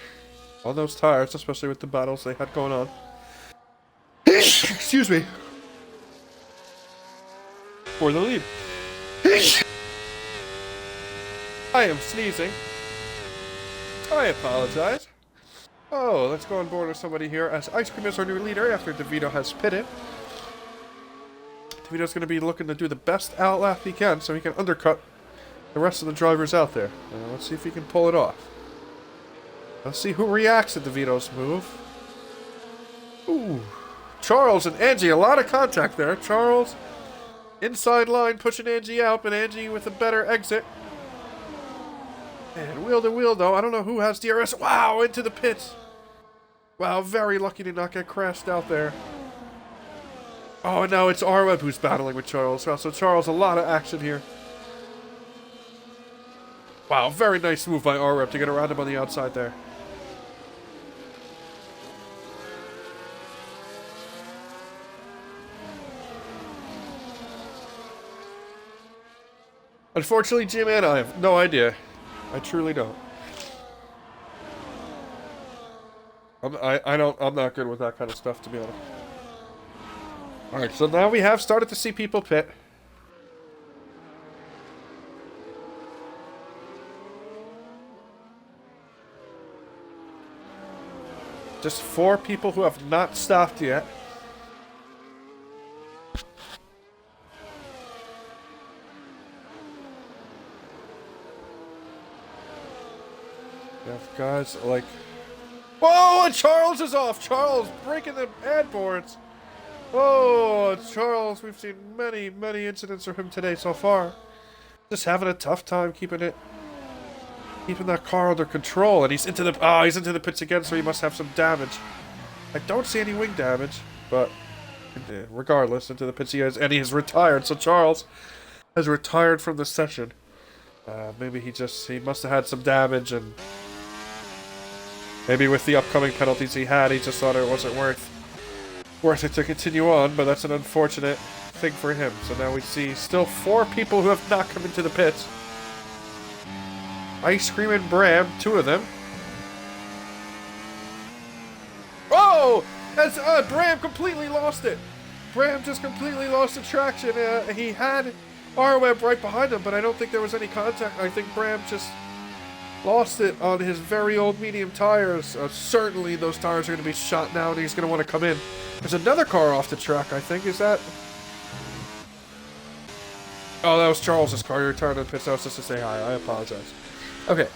on those tires, especially with the battles they had going on. Excuse me. For the lead. I am sneezing. I apologize. Oh, let's go on board with somebody here, as Ice Cream is our new leader after DeVito has pitted. DeVito's going to be looking to do the best outlap he can so he can undercut the rest of the drivers out there. Let's see if he can pull it off. Let's see who reacts to DeVito's move. Ooh. Charles and Angie, a lot of contact there. Charles, inside line, pushing Angie out, but Angie with a better exit. And wheel to wheel, though. I don't know who has DRS. Wow, into the pits. Wow, very lucky to not get crashed out there. Oh, and now it's R-Web who's battling with Charles. Well, so Charles, a lot of action here. Wow, very nice move by R-Web to get around him on the outside there. Unfortunately, G-Man, I have no idea. I truly don't. I'm not good with that kind of stuff, to be honest. Alright, so now we have started to see people pit. Just 4 people who have not stopped yet. You have guys like... Whoa, and Charles is off! Charles breaking the ad boards! Oh, Charles, we've seen many, many incidents of him today so far. Just having a tough time keeping that car under control, and he's into the pits again, so he must have some damage. I don't see any wing damage, but regardless, into the pits he has, and he has retired. So Charles has retired from the session. Maybe he must have had some damage, and maybe with the upcoming penalties he just thought it wasn't worth it to continue on. But that's an unfortunate thing for him. So now we see still 4 people who have not come into the pits. Ice Cream and Bram, 2 of them. Oh! As Bram completely lost it. Bram just completely lost the traction. He had R-Web right behind him, but I don't think there was any contact. I think Bram just lost it on his very old medium tires. Certainly those tires are going to be shot now, and he's going to want to come in. There's another car off the track, I think. Is that... Oh, that was Charles's car. He retired in the pits. That was just to say hi. I apologize. Okay.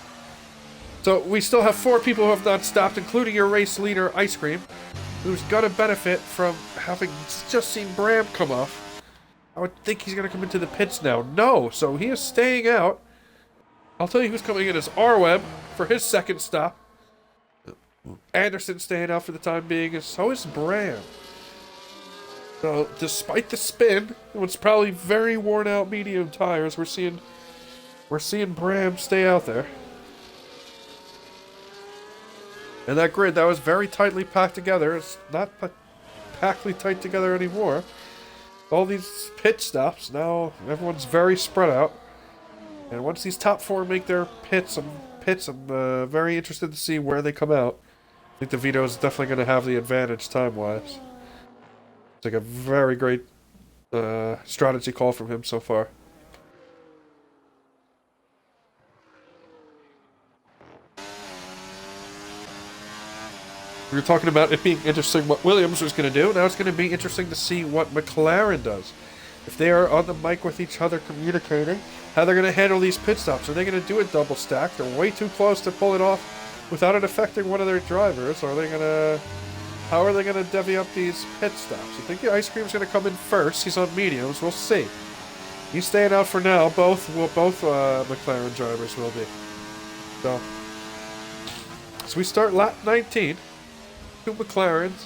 So we still have 4 people who have not stopped, including your race leader, Ice Cream, who's going to benefit from having just seen Bram come off. I would think he's going to come into the pits now. No, so he is staying out. I'll tell you who's coming in as R-Web for his second stop. Anderson staying out for the time being, and so is Bram. So, despite the spin, it's probably very worn out medium tires, we're seeing Bram stay out there. And that grid, that was very tightly packed together. It's not packly tight together anymore. All these pit stops, now everyone's very spread out. And once these top four make their pits, I'm very interested to see where they come out. I think the Vito is definitely going to have the advantage time-wise. It's like a very great strategy call from him so far. We were talking about it being interesting what Williams was going to do. Now it's going to be interesting to see what McLaren does. If they are on the mic with each other communicating, how they're going to handle these pit stops. Are they going to do a double stack? They're way too close to pull it off without it affecting one of their drivers. Are they going to... How are they going to divvy up these pit stops? I think the ice cream's going to come in first. He's on mediums. We'll see. He's staying out for now. Both McLaren drivers will be. So we start lap 19. Two McLarens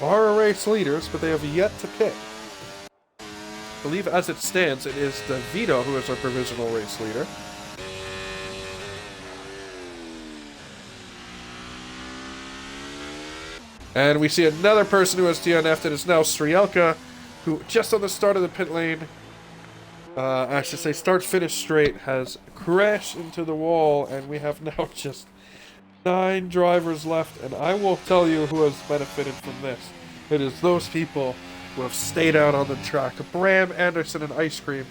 are race leaders, but they have yet to pit. I believe as it stands, it is the Vito who is our provisional race leader. And we see another person who has DNF'd. It is now Strielka, who just on the start of the pit lane, I should say start-finish straight, has crashed into the wall, and we have now just 9 drivers left, and I will tell you who has benefited from this. It is those people who have stayed out on the track. Bram, Anderson, and Ice Cream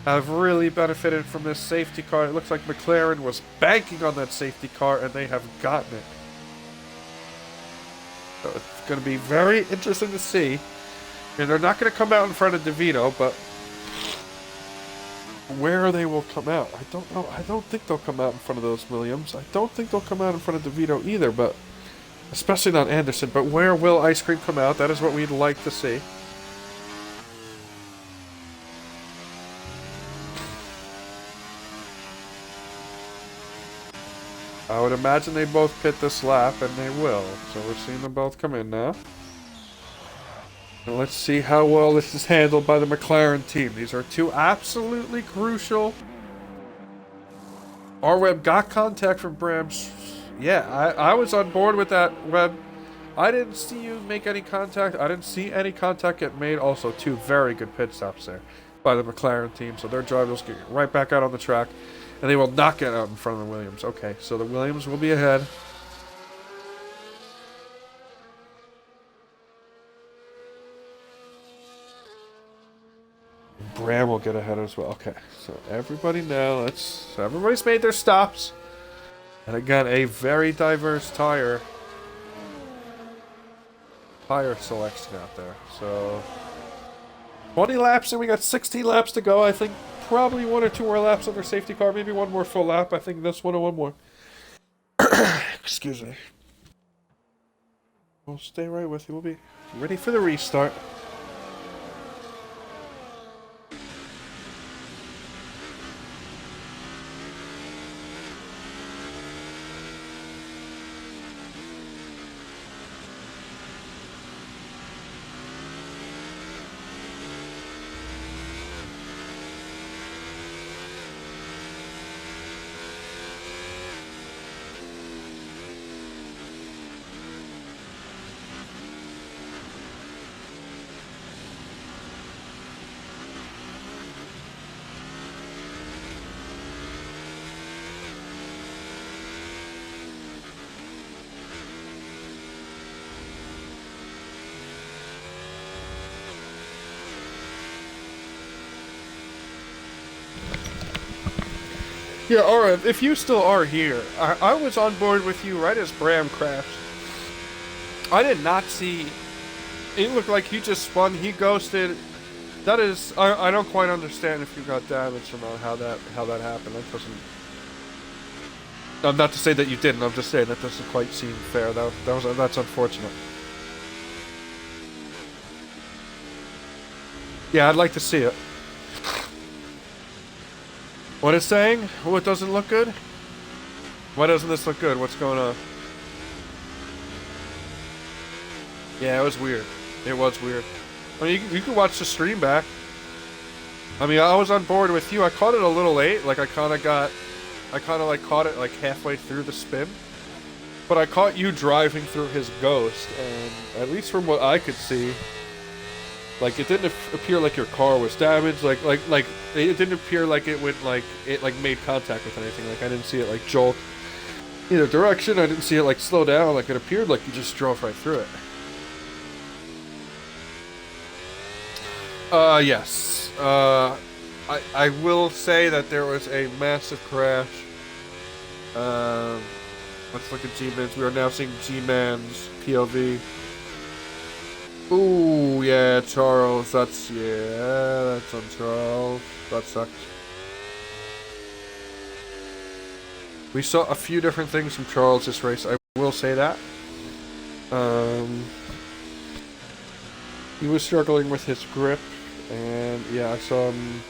have really benefited from this safety car. It looks like McLaren was banking on that safety car, and they have gotten it. So it's going to be very interesting to see. And they're not going to come out in front of DeVito, but where they will come out, I don't know. I don't think they'll come out in front of those Williams. I don't think they'll come out in front of DeVito either, but especially not Anderson. But where will Ice Cream come out? That is what we'd like to see. I would imagine they both pit this lap, and they will. So we're seeing them both come in now. And let's see how well this is handled by the McLaren team. These are two absolutely crucial. R-Web got contact from Bram. Yeah, I was on board with that, Web. I didn't see you make any contact. I didn't see any contact get made. Also, 2 very good pit stops there by the McLaren team. So their drivers get right back out on the track. And they will not get out in front of the Williams. Okay, so the Williams will be ahead. Bram will get ahead as well. Okay, so everybody now, everybody's made their stops. And again, a very diverse tire selection out there. So 20 laps and we got 16 laps to go. I think probably 1 or 2 more laps on their safety car, maybe 1 more full lap. I think this one or 1 more. Excuse me. We'll stay right with you. We'll be ready for the restart. Yeah, alright, if you still are here, I was on board with you right as Bram crashed. I did not see... It looked like he just spun, he ghosted. That is... I don't quite understand if you got damaged or not, how that happened. That doesn't... Not to say that you didn't, I'm just saying that doesn't quite seem fair. That's unfortunate. Yeah, I'd like to see it. What it's saying? What doesn't look good? Why doesn't this look good? What's going on? Yeah, it was weird. It was weird. I mean, you can watch the stream back. I mean, I was on board with you. I caught it a little late. Like, I kind of like caught it like halfway through the spin. But I caught you driving through his ghost, and at least from what I could see, like, it didn't appear like your car was damaged. Like it didn't appear like it went like it like made contact with anything. Like, I didn't see it like jolt either direction. I didn't see it like slow down. Like, it appeared like you just drove right through it. Yes. I will say that there was a massive crash. Let's look at G-Man's. We are now seeing G-Man's POV. Ooh, yeah, Charles. That's on Charles. That sucks. We saw a few different things from Charles this race. I will say that. He was struggling with his grip, and yeah, I saw him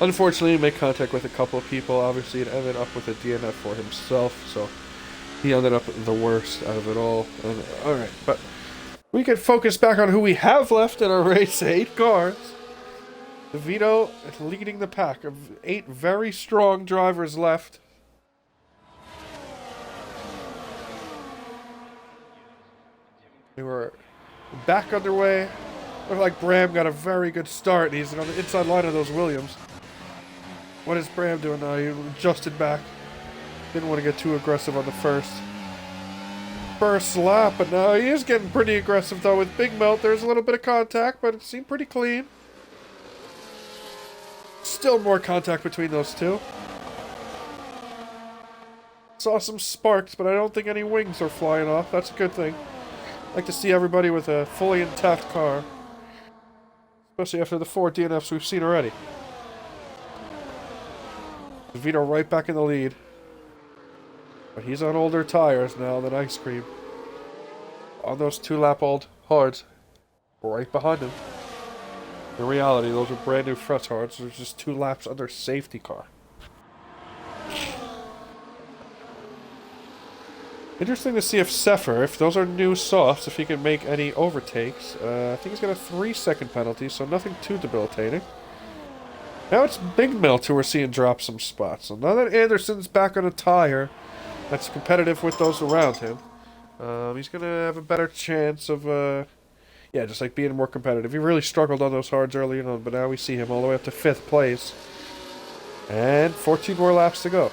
unfortunately make contact with a couple of people. Obviously, it ended up with a DNF for himself, so he ended up the worst out of it all. Alright, but we can focus back on who we have left in our race. 8 cars. DeVito leading the pack of 8 very strong drivers left. We were back underway. Looked like Bram got a very good start. He's on the inside line of those Williams. What is Bram doing now? He adjusted back. Didn't want to get too aggressive on the first lap, but now he is getting pretty aggressive though with Big Melt. There's a little bit of contact, but it seemed pretty clean. Still more contact between those two. Saw some sparks, but I don't think any wings are flying off. That's a good thing. Like to see everybody with a fully intact car. Especially after the 4 DNFs we've seen already. DeVito right back in the lead. But he's on older tires now than Ice Cream. On those 2-lap-old hards. Right behind him. In reality, those are brand new fresh hards. They're just 2 laps under safety car. Interesting to see if Sefer, if those are new softs, if he can make any overtakes. I think he's got a 3-second penalty, so nothing too debilitating. Now it's Big Melt who we're seeing drop some spots. So now that Anderson's back on a tire that's competitive with those around him, he's going to have a better chance of, yeah, just like being more competitive. He really struggled on those hards early on, but now we see him all the way up to 5th place. And 14 more laps to go.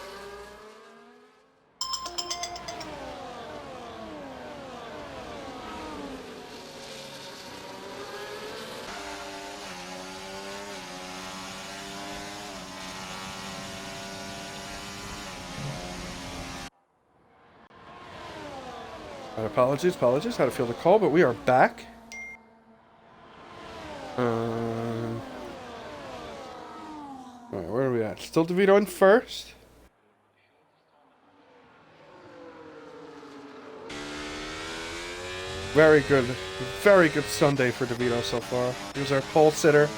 Apologies, had to feel the call, but we are back. Alright, where are we at? Still DeVito in first. Very good Sunday for DeVito so far. He was our pole sitter.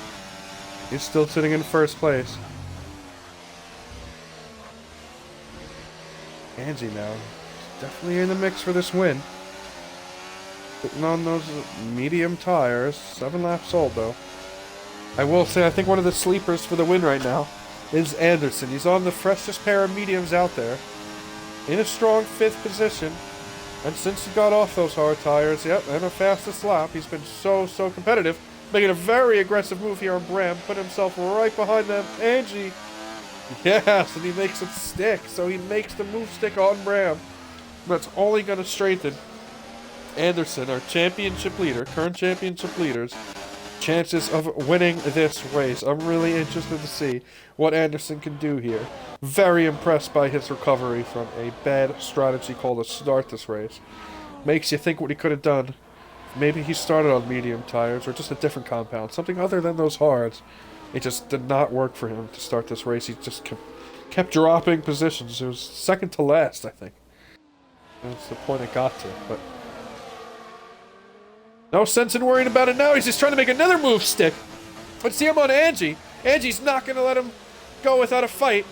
He's still sitting in first place. Angie now. Definitely in the mix for this win. Putting on those medium tires. 7 laps old, though. I will say, I think one of the sleepers for the win right now is Anderson. He's on the freshest pair of mediums out there. In a strong 5th position. And since he got off those hard tires, yep, and a fastest lap, he's been so competitive. Making a very aggressive move here on Bram. Put himself right behind them. Angie. Yes, and he makes it stick. So he makes the move stick on Bram. That's only going to strengthen Anderson, our championship leader, current championship leader's chances of winning this race. I'm really interested to see what Anderson can do here. Very impressed by his recovery from a bad strategy call to start this race. Makes you think what he could have done. Maybe he started on medium tires or just a different compound, something other than those hards. It just did not work for him to start this race. He just kept dropping positions. It was second to last, I think. That's the point it got to, but no sense in worrying about it now. He's just trying to make another move stick. Let's see him on Angie. Angie's not going to let him go without a fight.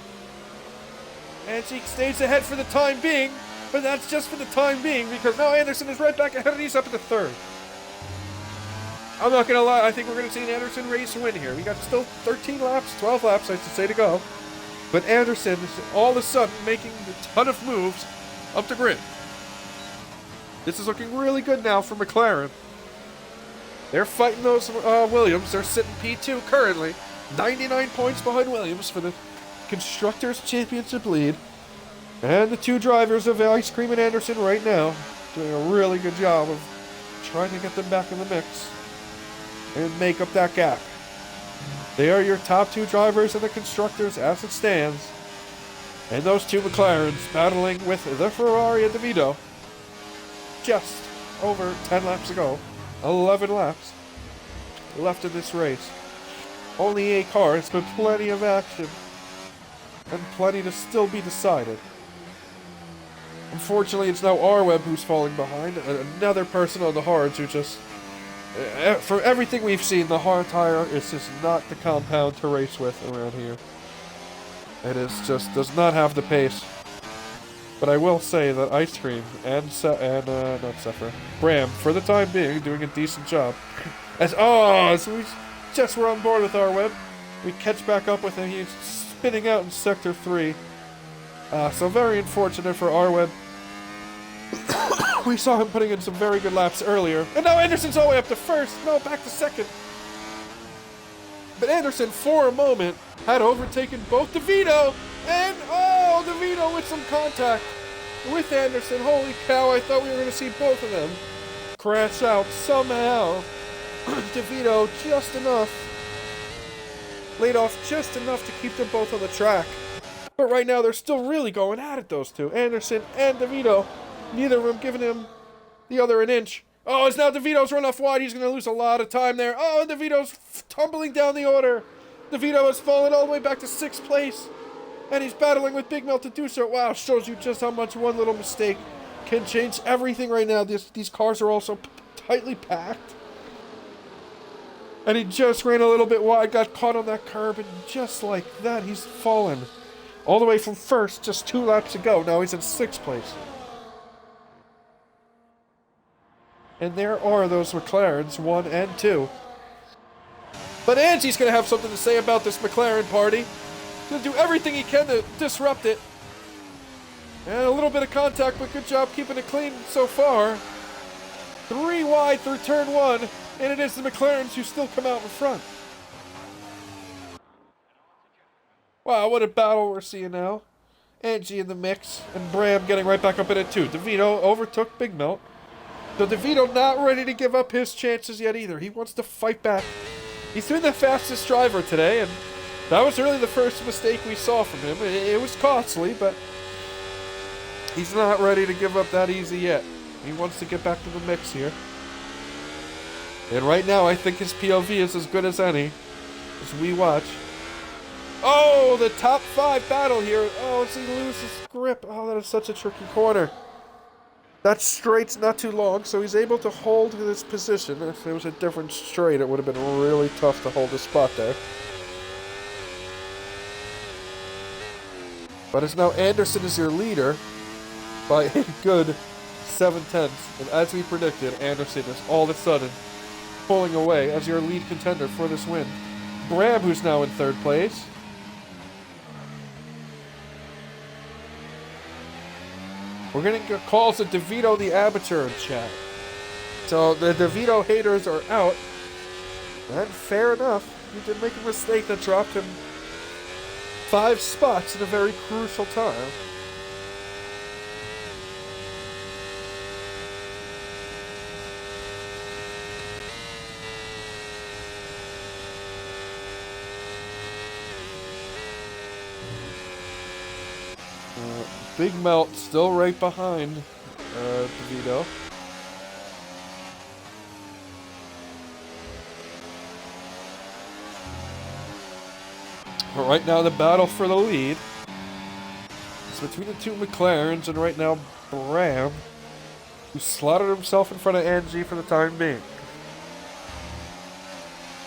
Angie stays ahead for the time being, but that's just for the time being because now Anderson is right back ahead and he's up at the 3rd. I'm not going to lie, I think we're going to see an Anderson race win here. We got still 13 laps, 12 laps, I should say, to go. But Anderson is all of a sudden making a ton of moves up the grid. This is looking really good now for McLaren. They're fighting those Williams. They're sitting P2 currently. 99 points behind Williams for the Constructors' Championship lead. And the two drivers of Ice Cream and Anderson right now doing a really good job of trying to get them back in the mix and make up that gap. They are your top two drivers in the Constructors as it stands. And those two McLarens battling with the Ferrari and DeVito just over 10 laps ago. 11 laps left in this race. Only 8 cars, but plenty of action. And plenty to still be decided. Unfortunately, it's now R-Web who's falling behind. Another person on the hards who just... For everything we've seen, the hard tire is just not the compound to race with around here. It is just does not have the pace. But I will say that Ice Cream and not Zephyr, Bram, for the time being, doing a decent job. So we just were on board with R-Web. We catch back up with him. He's spinning out in Sector 3. So very unfortunate for R-Web. We saw him putting in some very good laps earlier. And now Anderson's all the way up to first. No, back to second. But Anderson, for a moment, had overtaken both DeVito and, DeVito with some contact with Anderson. Holy cow, I thought we were going to see both of them crash out somehow. DeVito just enough. Laid off just enough to keep them both on the track. But right now, they're still really going at it, those two. Anderson and DeVito. Neither of them giving him the other an inch. Oh, it's now DeVito's run off wide. He's going to lose a lot of time there. Oh, and DeVito's tumbling down the order. DeVito has fallen all the way back to 6th place. And he's battling with Big Mel to do so. Wow, shows you just how much one little mistake can change everything right now. These cars are also tightly packed. And he just ran a little bit wide, got caught on that curb, and just like that, he's fallen. All the way from first, just 2 laps ago. Now he's in 6th place. And there are those McLarens, 1 and 2. But Angie's going to have something to say about this McLaren party. He's going to do everything he can to disrupt it. And a little bit of contact, but good job keeping it clean so far. 3 wide through turn 1, and it is the McLarens who still come out in front. Wow, what a battle we're seeing now. Angie in the mix, and Bram getting right back up in it too. DeVito overtook Big Melt. So DeVito not ready to give up his chances yet either. He wants to fight back. He's been the fastest driver today, and that was really the first mistake we saw from him. It was costly, but he's not ready to give up that easy yet. He wants to get back to the mix here. And right now, I think his POV is as good as any as we watch. Oh, the top 5 battle here. Oh, as he loses grip. Oh, that is such a tricky corner. That straight's not too long, so he's able to hold this position. If it was a different straight, it would have been really tough to hold the spot there. But it's now Anderson is your leader by a good 7/10. And as we predicted, Anderson is all of a sudden pulling away as your lead contender for this win. Bram, who's now in 3rd place. We're going to get calls to DeVito the Amateur in chat. So the DeVito haters are out. And fair enough. He did make a mistake that dropped him 5 spots at a very crucial time. Big Melt still right behind DeVito. But right now the battle for the lead is between the two McLarens, and right now Bram, who slaughtered himself in front of Angie for the time being.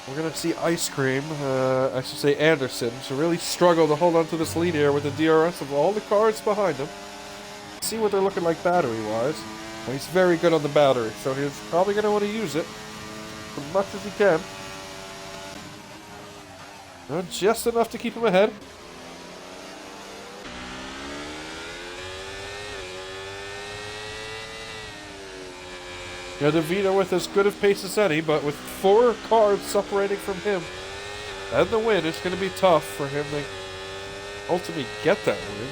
We're going to see Ice Cream, I should say Anderson, to really struggle to hold on to this lead here with the DRS of all the cars behind him. See what they're looking like battery-wise. Well, he's very good on the battery, so he's probably going to want to use it. as much as he can. Just enough to keep him ahead. DeVito with as good of pace as any, but with 4 cars separating from him and the win, it's going to be tough for him to ultimately get that win.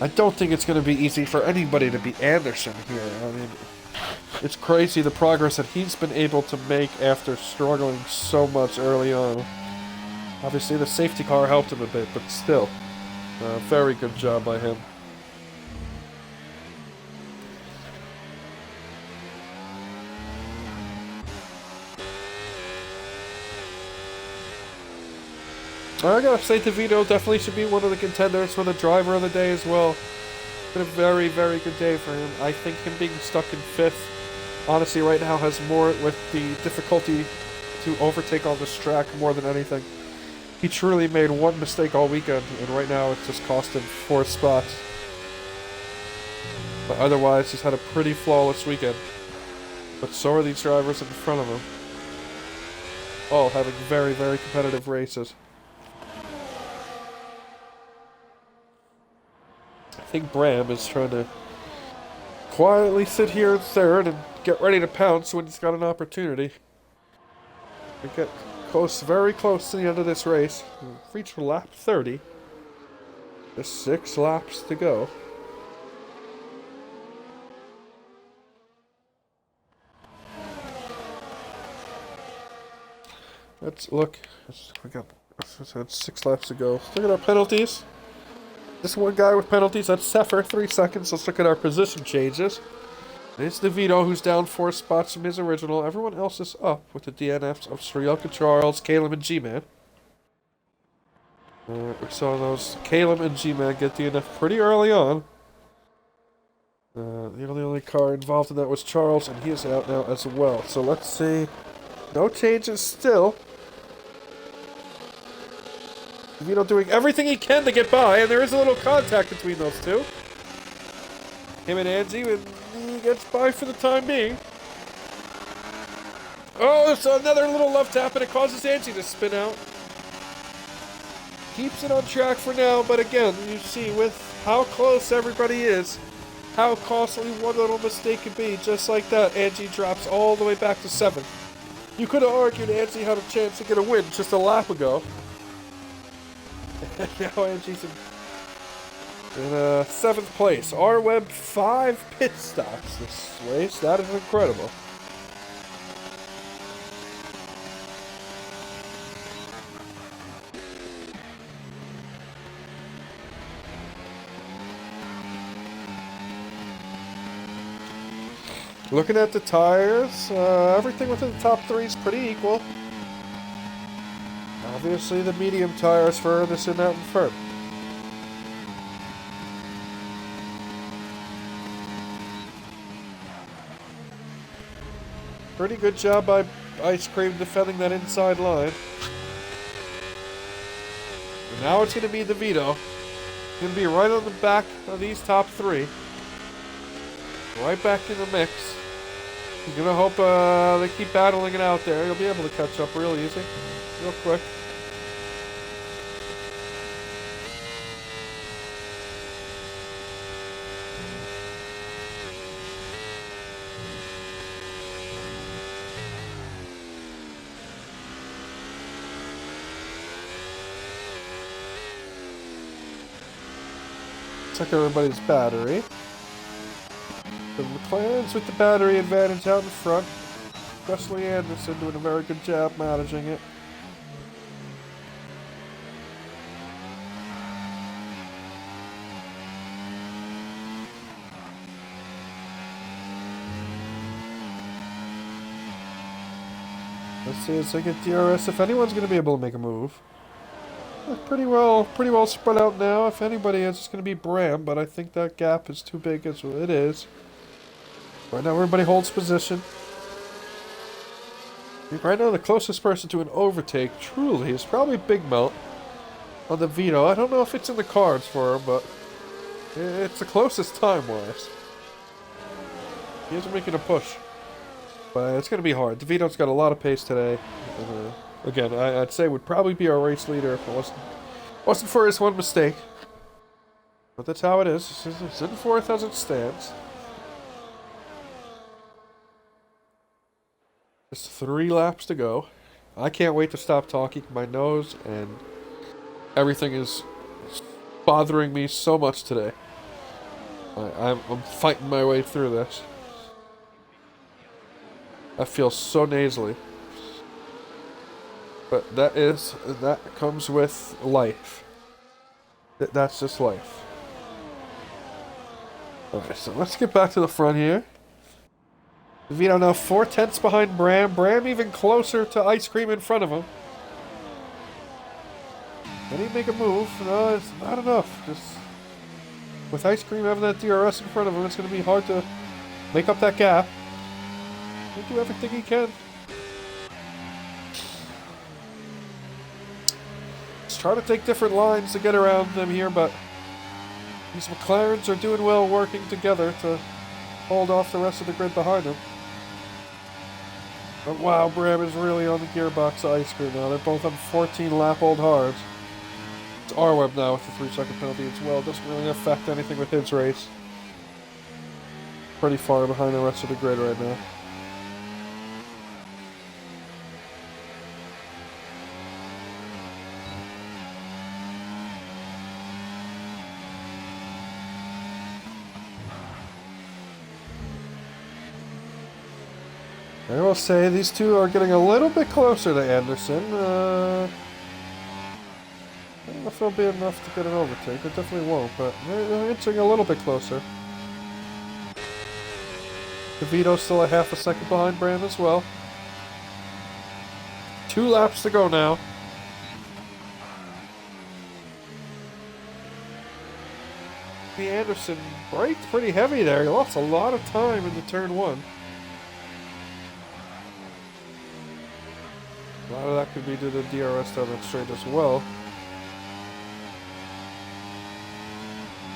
I don't think it's going to be easy for anybody to beat Anderson here. I mean, it's crazy the progress that he's been able to make after struggling so much early on. Obviously, the safety car helped him a bit, but still, very good job by him. I gotta say, DeVito definitely should be one of the contenders for the driver of the day as well. Been a very, very good day for him. I think him being stuck in 5th, honestly, right now has more with the difficulty to overtake on this track more than anything. He truly made one mistake all weekend, and right now it's just cost him 4 spots. But otherwise, he's had a pretty flawless weekend. But so are these drivers in front of him. All having very, very competitive races. I think Bram is trying to quietly sit here in 3rd and get ready to pounce when he's got an opportunity. We get close, very close to the end of this race. We've reached lap 30. There's 6 laps to go. Let's look. We got 6 laps to go. Let's look at our penalties. This one guy with penalties, that's Sefer, 3 seconds. Let's look at our position changes. It's DeVito, who's down 4 spots from his original. Everyone else is up with the DNFs of Srielka, Charles, Caleb, and G-Man. We saw those Caleb and G-Man get DNF pretty early on. The only car involved in that was Charles, and he is out now as well. So let's see. No changes still. DeVito doing everything he can to get by, and there is a little contact between those two. Him and Angie, and he gets by for the time being. Oh, there's another little left tap, and it causes Angie to spin out. Keeps it on track for now, but again, you see with how close everybody is, how costly one little mistake could be. Just like that, Angie drops all the way back to 7th. You could have argued Angie had a chance to get a win just a lap ago. Now Angie's in 7th place. R-Web 5 pit stops this race. That is incredible. Looking at the tires, everything within the top 3 is pretty equal. Obviously, the medium tires furthest in out in front. Pretty good job by Ice Cream defending that inside line. And now it's going to be DeVito. Going to be right on the back of these top 3. Right back in the mix. He's going to hope they keep battling it out there. He'll be able to catch up real easy. Real quick. Check everybody's battery. The McLaren's with the battery advantage out in front. Wesley Anderson doing a very good job managing it. Let's see as I get DRS if anyone's going to be able to make a move. Pretty well spread out now. If anybody is, it's going to be Bram, but I think that gap is too big as it is. Right now, everybody holds position. Right now, the closest person to an overtake, truly, is probably Big Melt on the Vito. I don't know if it's in the cards for him, but it's the closest time-wise. He is making a push. But it's going to be hard. DeVito's got a lot of pace today. And, again, I'd say would probably be our race leader if it wasn't for his one mistake. But that's how it is. It's in fourth as it stands. Just 3 laps to go. I can't wait to stop talking. My nose and everything is bothering me so much today. I'm fighting my way through this. I feel so nasally. But that comes with life. That's just life. Alright, so let's get back to the front here. Vito now 4/10 behind Bram. Bram even closer to Ice Cream in front of him. Can he make a move? No, it's not enough. Just with Ice Cream having that DRS in front of him, it's going to be hard to make up that gap. He'll do everything he can. Just try to take different lines to get around them here, but these McLarens are doing well working together to hold off the rest of the grid behind them. But wow, Bram is really on the gearbox of Ice Cream now. They're both on 14-lap-old hards. It's R-Web now with the 3-second penalty as well. It doesn't really affect anything with his race. Pretty far behind the rest of the grid right now. I will say these two are getting a little bit closer to Anderson. I don't know if it'll be enough to get an overtake. It definitely won't, but they're inching a little bit closer. DeVito's still a half a second behind Bram as well. 2 laps to go now. Anderson braked pretty heavy there. He lost a lot of time into turn 1. A lot of that could be due to the DRS down that straight as well.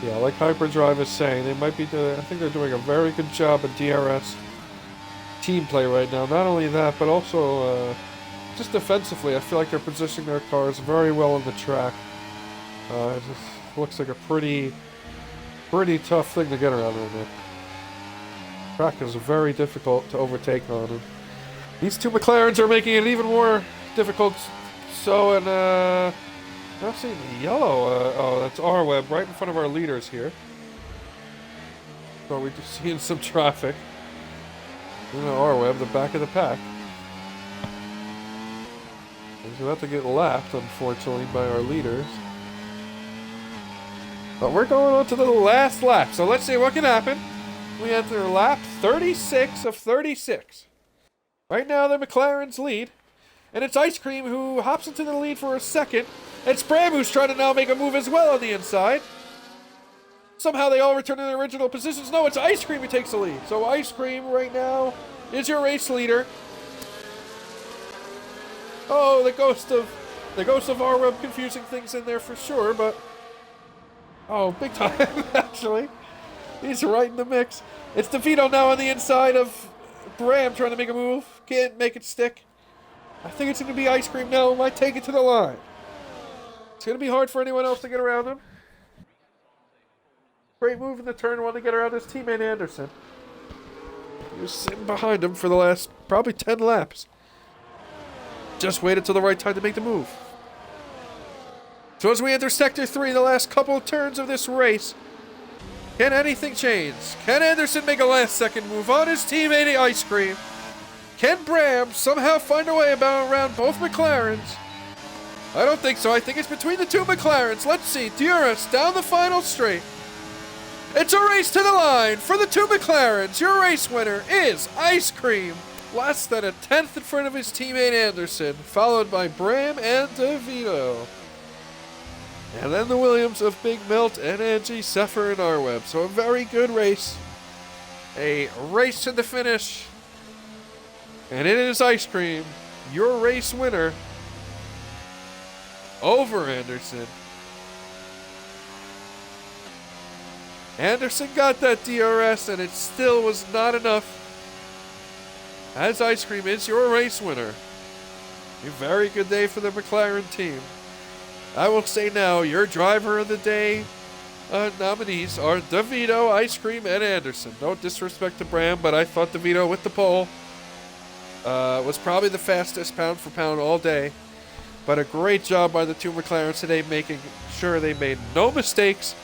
Yeah, like Hyperdrive is saying, they might be I think they're doing a very good job of DRS team play right now. Not only that, but also just defensively. I feel like they're positioning their cars very well on the track. It just looks like a pretty tough thing to get around right now. The track is very difficult to overtake on. And these two McLarens are making it even more difficult. So, and I'm seeing the yellow. Oh, that's R-Web right in front of our leaders here. So we're just seeing some traffic. You know, R-Web, the back of the pack. He's about to get lapped, unfortunately, by our leaders. But we're going on to the last lap. So let's see what can happen. We enter lap 36 of 36. Right now, the McLarens lead, and it's Ice Cream who hops into the lead for a second. It's Bram who's trying to now make a move as well on the inside. Somehow they all return to their original positions. No, it's Ice Cream who takes the lead. So Ice Cream right now is your race leader. Oh, the ghost of R-Web confusing things in there for sure, but oh, big time actually. He's right in the mix. It's DeVito now on the inside of Bram trying to make a move. Can't make it stick. I think it's going to be Ice Cream now. Might take it to the line. It's going to be hard for anyone else to get around him. Great move in the turn 1 to get around his teammate Anderson. He was sitting behind him for the last probably 10 laps. Just waited till the right time to make the move. So as we enter Sector 3, the last couple of turns of this race, can anything change? Can Anderson make a last-second move on his teammate Ice Cream? Can Bram somehow find a way around both McLarens? I don't think so. I think it's between the two McLarens. Let's see. DRS down the final straight. It's a race to the line for the two McLarens. Your race winner is Ice Cream. Less than a tenth in front of his teammate Anderson, followed by Bram and DeVito. And then the Williams of Big Melt and Angie, Seffer, and R-Web. So a very good race. A race to the finish. And it is Ice Cream, your race winner, over Anderson. Anderson got that DRS, and it still was not enough, as Ice Cream is your race winner. A very good day for the McLaren team. I will say now, your driver of the day nominees are DeVito, Ice Cream, and Anderson. No disrespect to Bram, but I thought DeVito with the pole was probably the fastest pound for pound all day. But a great job by the two McLarens today, making sure they made no mistakes,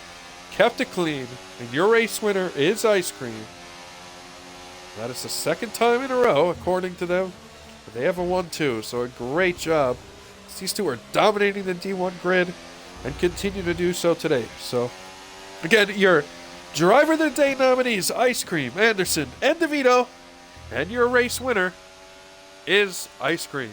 kept it clean, and your race winner is Ice Cream. That is the second time in a row, according to them. They haven't won two, so a great job. These two are dominating the D1 grid and continue to do so today. So, again, your driver of the day nominees, Ice Cream, Anderson, and DeVito, and your race winner is Ice Cream.